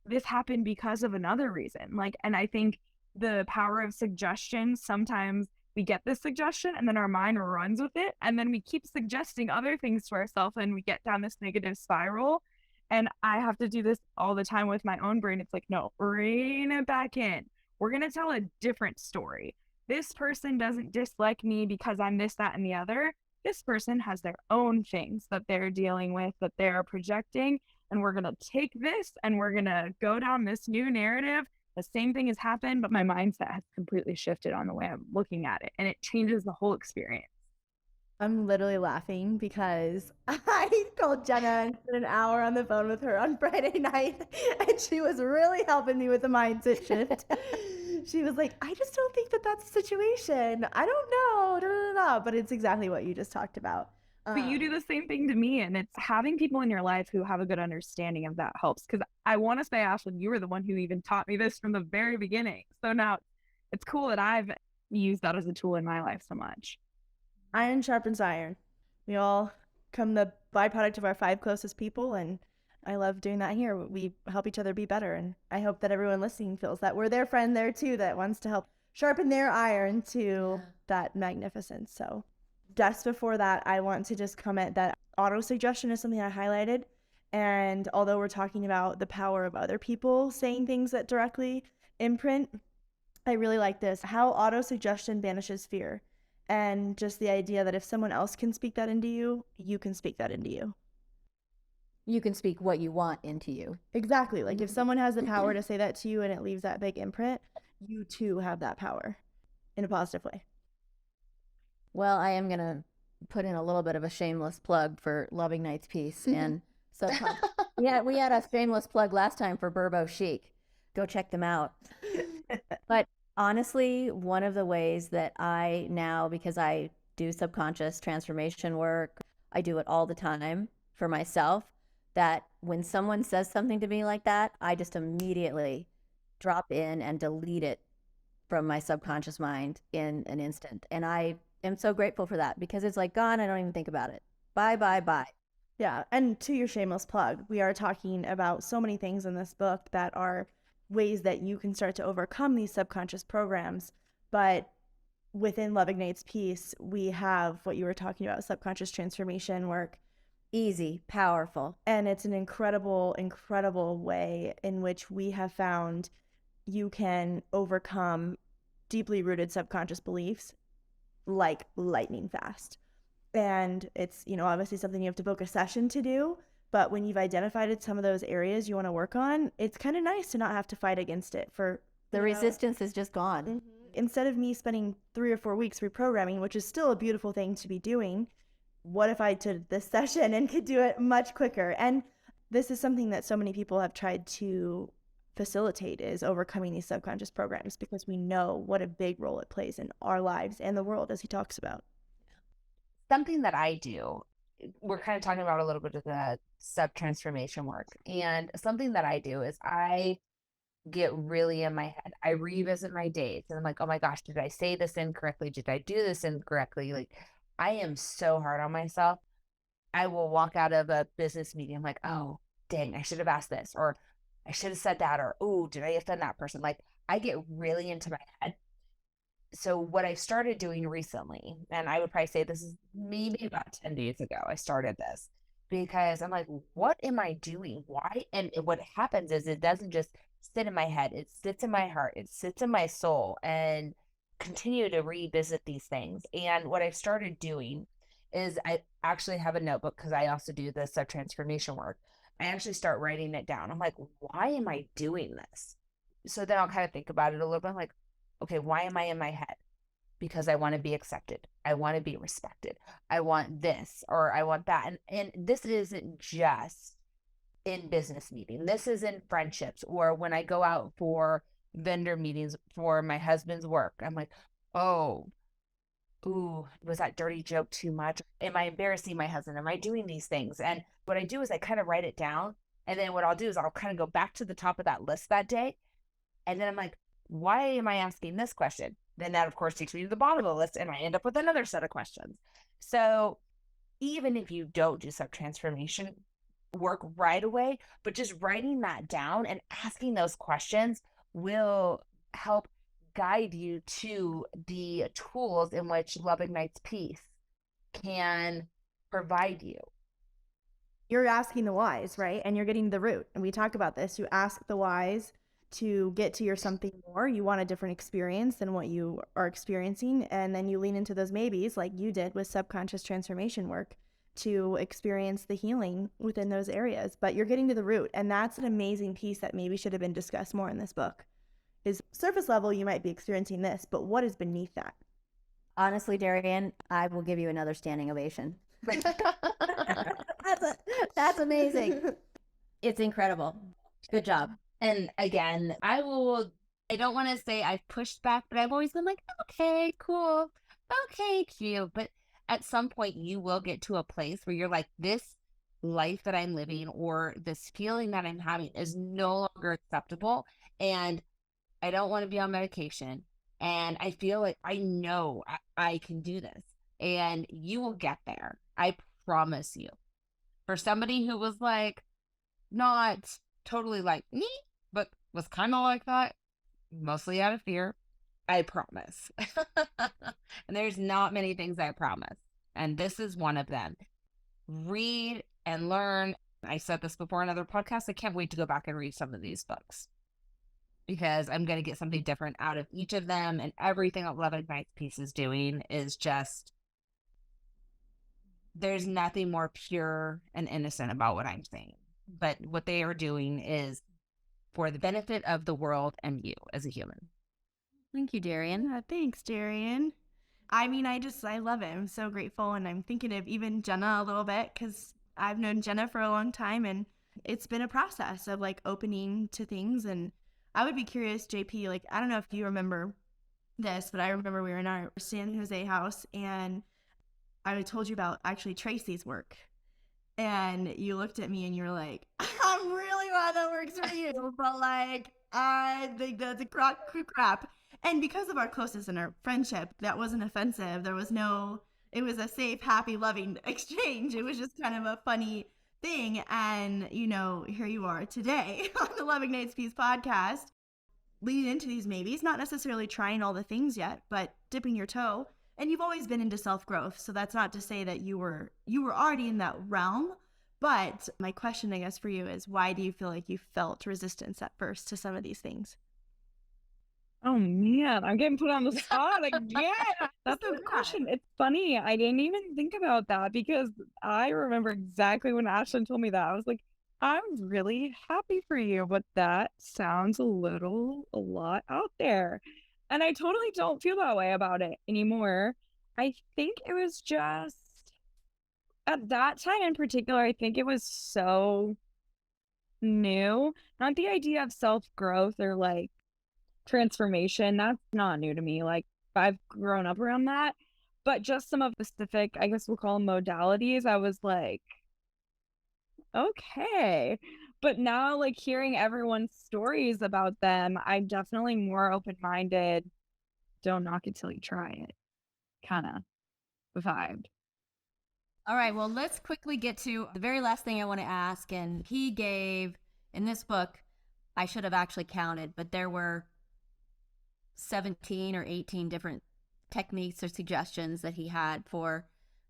this happened because of another reason. Like, and I think the power of suggestion, sometimes we get this suggestion and then our mind runs with it, and then we keep suggesting other things to ourselves and we get down this negative spiral. And I have to do this all the time with my own brain. It's like, no, rein it back in. We're going to tell a different story. This person doesn't dislike me because I'm this, that, and the other. This person has their own things that they're dealing with, that they're projecting. And we're going to take this and we're going to go down this new narrative. The same thing has happened, but my mindset has completely shifted on the way I'm looking at it. And it changes the whole experience. I'm literally laughing because I called Jenna and spent an hour on the phone with her on Friday night, and she was really helping me with the mindset shift. She was like, I just don't think that that's the situation. I don't know. Da, da, da, da. But it's exactly what you just talked about. But you do the same thing to me, and it's having people in your life who have a good understanding of that helps. Because I want to say, Ashlyn, you were the one who even taught me this from the very beginning. So now it's cool that I've used that as a tool in my life so much. Iron sharpens iron. We all come the byproduct of our 5 closest people, and I love doing that here. We help each other be better, and I hope that everyone listening feels that we're their friend there too, that wants to help sharpen their iron to that magnificence. So just before that, I want to just comment that auto-suggestion is something I highlighted, and although we're talking about the power of other people saying things that directly imprint, I really like this, how auto-suggestion banishes fear. And just the idea that if someone else can speak that into you, you can speak that into you. You can speak what you want into you. Exactly. Like if someone has the power to say that to you and it leaves that big imprint, you too have that power in a positive way. Well, I am going to put in a little bit of a shameless plug for Loving Night's Peace. And so we had a shameless plug last time for Burbo Chic. Go check them out. But honestly, one of the ways that I now, because I do subconscious transformation work, I do it all the time for myself, that when someone says something to me like that, I just immediately drop in and delete it from my subconscious mind in an instant. And I am so grateful for that because it's like gone. I don't even think about it. Bye, bye, bye. Yeah. And to your shameless plug, we are talking about so many things in this book that are ways that you can start to overcome these subconscious programs. But within Love Ignites Peace, we have what you were talking about, subconscious transformation work. Easy, powerful. And it's an incredible, incredible way in which we have found you can overcome deeply rooted subconscious beliefs like lightning fast. And it's, obviously something you have to book a session to do. But when you've identified some of those areas you want to work on, it's kind of nice to not have to fight against it. For the resistance is just gone. Mm-hmm. Instead of me spending 3 or 4 weeks reprogramming, which is still a beautiful thing to be doing, what if I did this session and could do it much quicker? And this is something that so many people have tried to facilitate, is overcoming these subconscious programs, because we know what a big role it plays in our lives and the world, as he talks about. Something that I do, we're kind of talking about a little bit of the sub-transformation work. And something that I do is I get really in my head. I revisit my dates and I'm like, oh my gosh, did I say this incorrectly? Did I do this incorrectly? Like, I am so hard on myself. I will walk out of a business meeting. I'm like, oh, dang, I should have asked this, or I should have said that, or, oh, did I offend that person? Like, I get really into my head. So what I started doing recently, and I would probably say this is maybe about 10 days ago, I started this because I'm like, what am I doing? Why? And what happens is it doesn't just sit in my head. It sits in my heart. It sits in my soul, and continue to revisit these things. And what I've started doing is I actually have a notebook, because I also do the sub-transformation work. I actually start writing it down. I'm like, why am I doing this? So then I'll kind of think about it a little bit. I'm like, okay, why am I in my head? Because I want to be accepted. I want to be respected. I want this, or I want that. And this isn't just in business meeting. This is in friendships, or when I go out for vendor meetings for my husband's work. I'm like, oh, ooh, was that dirty joke too much? Am I embarrassing my husband? Am I doing these things? And what I do is I kind of write it down. And then what I'll do is I'll kind of go back to the top of that list that day. And then I'm like, why am I asking this question? Then that, of course, takes me to the bottom of the list, and I end up with another set of questions. So even if you don't do sub-transformation work right away, but just writing that down and asking those questions will help guide you to the tools in which Love Ignites Peace can provide you. You're asking the whys, right? And you're getting the root. And we talk about this. You ask the whys to get to your something more. You want a different experience than what you are experiencing. And then you lean into those maybes, like you did with subconscious transformation work, to experience the healing within those areas. But you're getting to the root. And that's an amazing piece that maybe should have been discussed more in this book. Is surface level, you might be experiencing this, but what is beneath that? Honestly, Darian, I will give you another standing ovation. That's amazing. It's incredible. Good job. And again, I don't want to say I've pushed back, but I've always been like, okay, cool. Okay, cute. But at some point, you will get to a place where you're like, this life that I'm living or this feeling that I'm having is no longer acceptable. And I don't want to be on medication. And I feel like I know I can do this. And you will get there. I promise you. For somebody who was like, not totally like me, but was kind of like that, mostly out of fear, I promise. And there's not many things I promise. And this is one of them. Read and learn. I said this before in other podcasts. I can't wait to go back and read some of these books because I'm going to get something different out of each of them. And everything that Love Ignites Peace is doing is just, there's nothing more pure and innocent about what I'm saying. But what they are doing is for the benefit of the world and you as a human. Thank you, Darian. Yeah, thanks, Darian. I mean, I love it. I'm so grateful. And I'm thinking of even Jenna a little bit because I've known Jenna for a long time and it's been a process of like opening to things. And I would be curious, JP, like, I don't know if you remember this, but I remember we were in our San Jose house and I told you about actually Tracy's work. And you looked at me and you were like, I'm really glad that works for you. But like, I think that's a crap. And because of our closeness and our friendship, that wasn't offensive. There was no, it was a safe, happy, loving exchange. It was just kind of a funny thing. And, you know, here you are today on the Love Ignites Peace podcast, leading into these maybes, not necessarily trying all the things yet, but dipping your toe. And you've always been into self-growth. So that's not to say that you were already in that realm. But my question, I guess, for you is why do you feel like you felt resistance at first to some of these things? Oh man, I'm getting put on the spot again. That's a good question. It's funny. I didn't even think about that because I remember exactly when Ashlyn told me that. I was like, I'm really happy for you, but that sounds a lot out there. And I totally don't feel that way about it anymore. I think it was just at that time in particular, I think it was so new. Not the idea of self-growth or like transformation. That's not new to me. Like I've grown up around that. But just some of the specific, I guess we'll call them modalities, I was like, okay. But now, like hearing everyone's stories about them, I'm definitely more open-minded. Don't knock it till you try it. Kind of vibe. All right, well, let's quickly get to the very last thing I want to ask. And he gave, in this book, I should have actually counted, but there were 17 or 18 different techniques or suggestions that he had for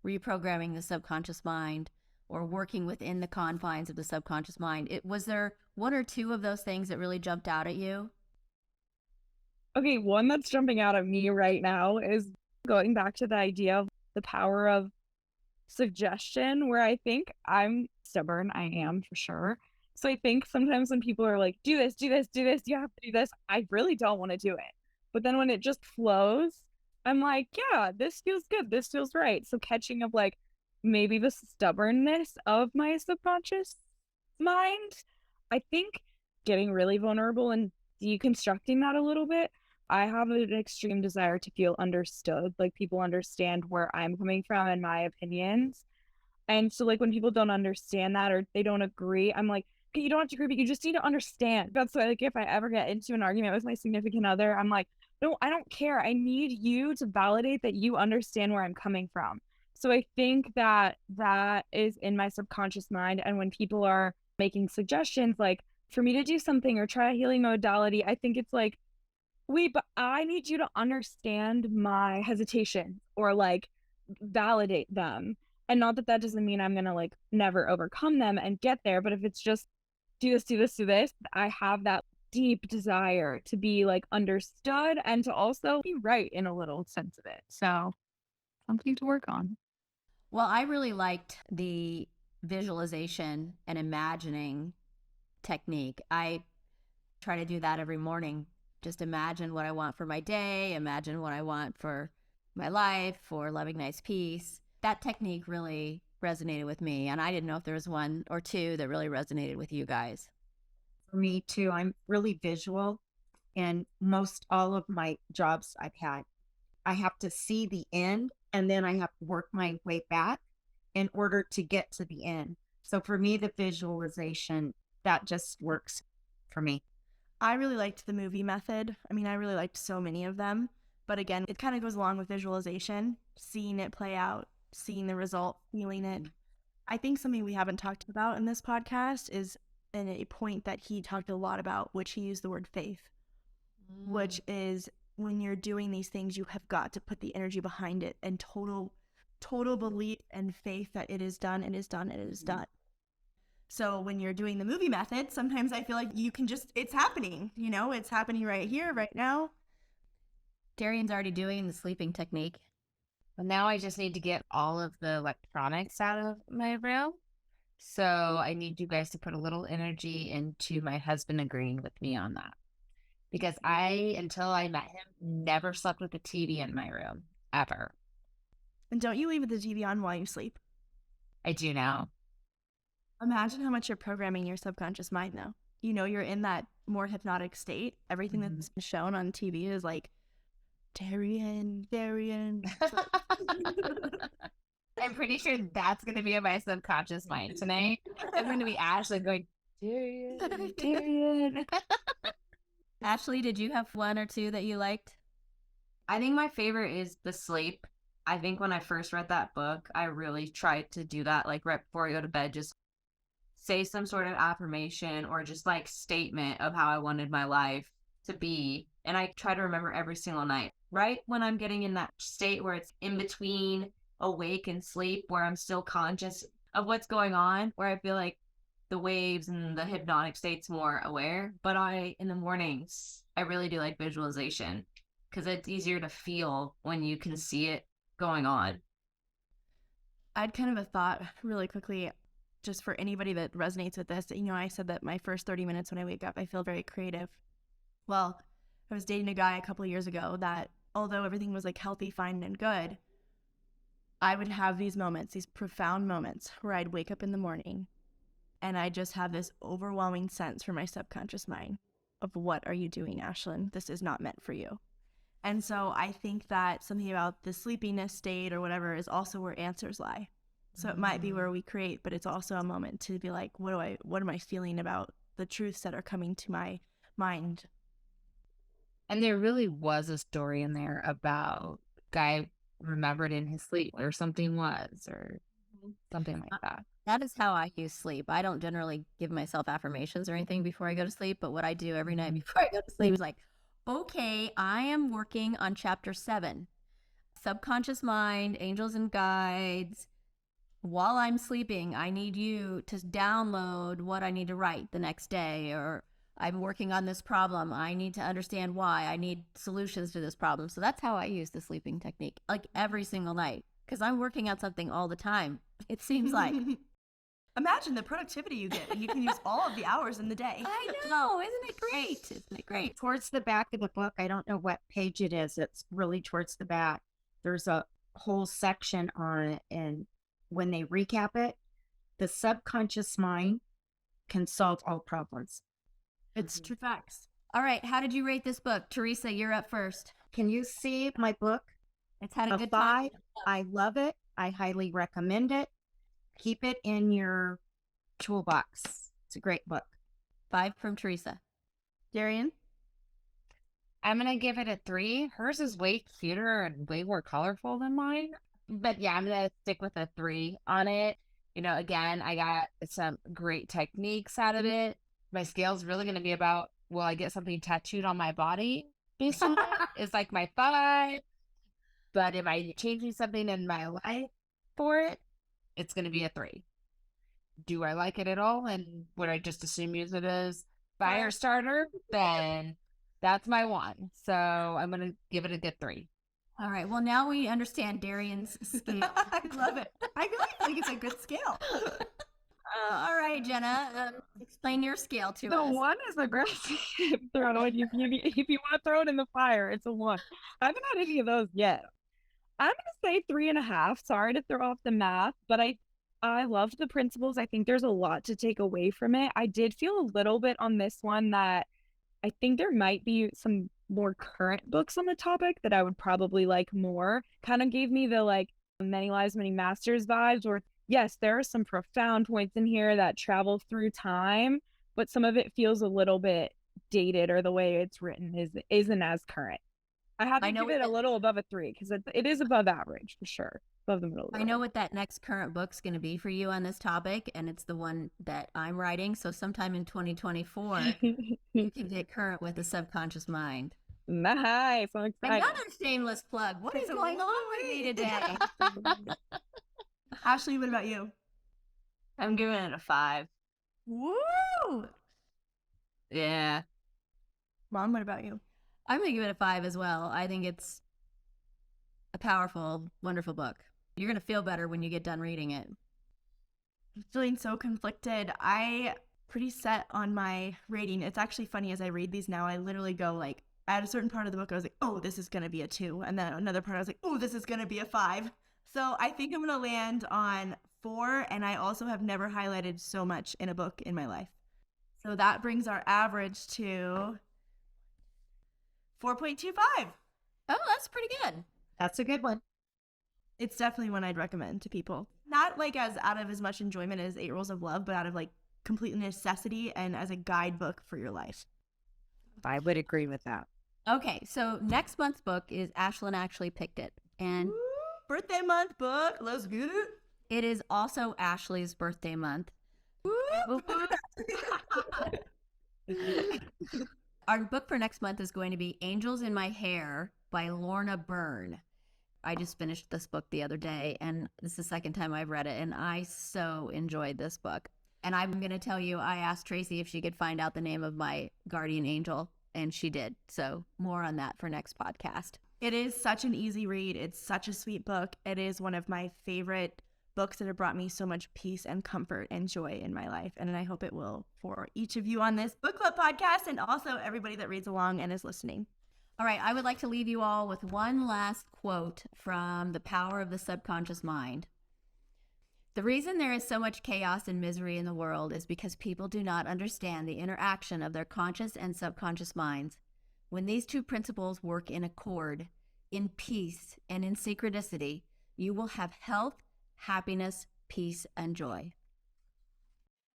reprogramming the subconscious mind or working within the confines of the subconscious mind. Was there one or two of those things that really jumped out at you? Okay, one that's jumping out at me right now is going back to the idea of the power of suggestion, where I think I'm stubborn. I am for sure. So I think sometimes when people are like, do this, do this, do this, you have to do this, I really don't want to do it. But then when it just flows, I'm like, yeah, this feels good. This feels right. So catching of like maybe the stubbornness of my subconscious mind, I think getting really vulnerable and deconstructing that a little bit. I have an extreme desire to feel understood, like people understand where I'm coming from and my opinions. And so, like, when people don't understand that or they don't agree, I'm like, okay, you don't have to agree, but you just need to understand. That's why, like, if I ever get into an argument with my significant other, I'm like, no, I don't care. I need you to validate that you understand where I'm coming from. So I think that that is in my subconscious mind. And when people are making suggestions, like for me to do something or try a healing modality, I think it's like, wait, but I need you to understand my hesitation or like validate them. And not that that doesn't mean I'm going to like never overcome them and get there. But if it's just do this, do this, do this, I have that deep desire to be like understood and to also be right in a little sense of it. So something to work on. Well, I really liked the visualization and imagining technique. I try to do that every morning. Just imagine what I want for my day, imagine what I want for my life or Love Ignites Peace. That technique really resonated with me. And I didn't know if there was one or two that really resonated with you guys. For me too, I'm really visual, and most all of my jobs I've had, I have to see the end and then I have to work my way back in order to get to the end. So for me, the visualization, that just works for me. I really liked the movie method. I mean, I really liked so many of them. But again, it kind of goes along with visualization, seeing it play out, seeing the result, feeling it. I think something we haven't talked about in this podcast is in a point that he talked a lot about, which he used the word faith, which is when you're doing these things, you have got to put the energy behind it and total belief and faith that it is done, it is done, it is done. So when you're doing the movie method, sometimes I feel like you can just, it's happening, you know, it's happening right here, right now. Darian's already doing the sleeping technique. Well, now I just need to get all of the electronics out of my room. So I need you guys to put a little energy into my husband agreeing with me on that. Because I, until I met him, never slept with the TV in my room, ever. And don't you leave the TV on while you sleep. I do now. Imagine how much you're programming your subconscious mind, though. You know, you're in that more hypnotic state. Everything that's been shown on TV is like, Darian. I'm pretty sure that's going to be in my subconscious mind tonight. I'm going to be Ashley going, Darian. Ashley, did you have one or two that you liked? I think my favorite is the sleep. I think when I first read that book, I really tried to do that, like right before I go to bed, just say some sort of affirmation or just like statement of how I wanted my life to be. And I try to remember every single night, right when I'm getting in that state where it's in between awake and sleep, where I'm still conscious of what's going on, where I feel like the waves and the hypnotic state's more aware. But in the mornings, I really do like visualization because it's easier to feel when you can see it going on. I'd kind of a thought really quickly, just for anybody that resonates with this. You know, I said that my first 30 minutes when I wake up, I feel very creative. Well, I was dating a guy a couple of years ago that, although everything was like healthy, fine, and good, I would have these moments, these profound moments where I'd wake up in the morning and I just have this overwhelming sense from my subconscious mind of, what are you doing, Ashlyn? This is not meant for you. And so I think that something about the sleepiness state or whatever is also where answers lie. So it might be where we create, but it's also a moment to be like, what am I feeling about the truths that are coming to my mind? And there really was a story in there about a guy remembered in his sleep or something like that. That is how I use sleep. I don't generally give myself affirmations or anything before I go to sleep, but what I do every night before I go to sleep is like, okay, I am working on chapter 7, subconscious mind, angels and guides. While I'm sleeping, I need you to download what I need to write the next day, or I'm working on this problem. I need to understand why. I need solutions to this problem. So that's how I use the sleeping technique, like every single night, because I'm working on something all the time. It seems like. Imagine the productivity you get, and you can use all of the hours in the day. I know. Isn't it great? Isn't it great? Towards the back of the book, I don't know what page it is. It's really towards the back. There's a whole section on it. And when they recap it, the subconscious mind can solve all problems. It's true facts. All right. How did you rate this book? Teresa, you're up first. Can you see my book? It's had a A good 5. time. I love it. I highly recommend it. Keep it in your toolbox. It's a great book. 5 from Teresa. Darian? I'm going to give it a 3. Hers is way cuter and way more colorful than mine. But yeah, I'm going to stick with a 3 on it. You know, again, I got some great techniques out of it. My scale's really going to be about, will I get something tattooed on my body based on it? It's like my 5. But am I changing something in my life for it? It's going to be a 3. Do I like it at all? And would I just assume use it as fire starter? Then that's my 1. So I'm going to give it a good 3. All right. Well, now we understand Darian's scale. I love it. I really think it's a good scale. All right, Jenna, explain your scale to The us. 1 is aggressive. Thrown. If you want to throw it in the fire, it's a 1. I haven't had any of those yet. I'm gonna say 3.5. Sorry to throw off the math, but I loved the principles. I think there's a lot to take away from it. I did feel a little bit on this one that I think there might be some more current books on the topic that I would probably like more. Kind of gave me the like Many Lives, Many Masters vibes, or yes, there are some profound points in here that travel through time, but some of it feels a little bit dated, or the way it's written isn't as current. I have I to know give what it a that- little above a 3 because it is above average for sure. Above the middle of the I road. know what that next current book's going to be for you on this topic, and it's the one that I'm writing. So sometime in 2024, you can get current with the subconscious mind. Nice. I'm excited. Another shameless plug. What is going on with me today? Ashley, what about you? I'm giving it a 5. Woo! Yeah. Mom, what about you? I'm going to give it a 5 as well. I think it's a powerful, wonderful book. You're going to feel better when you get done reading it. I'm feeling so conflicted. I pretty set on my rating. It's actually funny as I read these now, I literally go like, at a certain part of the book, I was like, oh, this is going to be a 2. And then another part, I was like, oh, this is going to be a 5. So I think I'm going to land on 4. And I also have never highlighted so much in a book in my life. So that brings our average to 4.25. Oh, that's pretty good. That's a good one. It's definitely one I'd recommend to people. Not like as out of as much enjoyment as 8 Rules of Love, but out of like complete necessity and as a guidebook for your life. I would agree with that. Okay, so next month's book is Ashlyn Actually Picked It. And Woo! Birthday month book. Let's get it. it is also Ashley's birthday month. Our book for next month is going to be Angels in My Hair by Lorna Byrne. I just finished this book the other day, and this is the second time I've read it, and I so enjoyed this book. And I'm going to tell you, I asked Tracy if she could find out the name of my guardian angel, and she did. So more on that for next podcast. It is such an easy read. It's such a sweet book. It is one of my favorite books that have brought me so much peace and comfort and joy in my life. And I hope it will for each of you on this book club podcast, and also everybody that reads along and is listening. All right, I would like to leave you all with one last quote from The Power of the Subconscious Mind. The reason there is so much chaos and misery in the world is because people do not understand the interaction of their conscious and subconscious minds. When these two principles work in accord, in peace, and in synchronicity, you will have health, happiness, peace, and joy.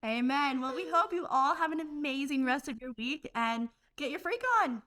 Amen. Well, we hope you all have an amazing rest of your week and get your freak on.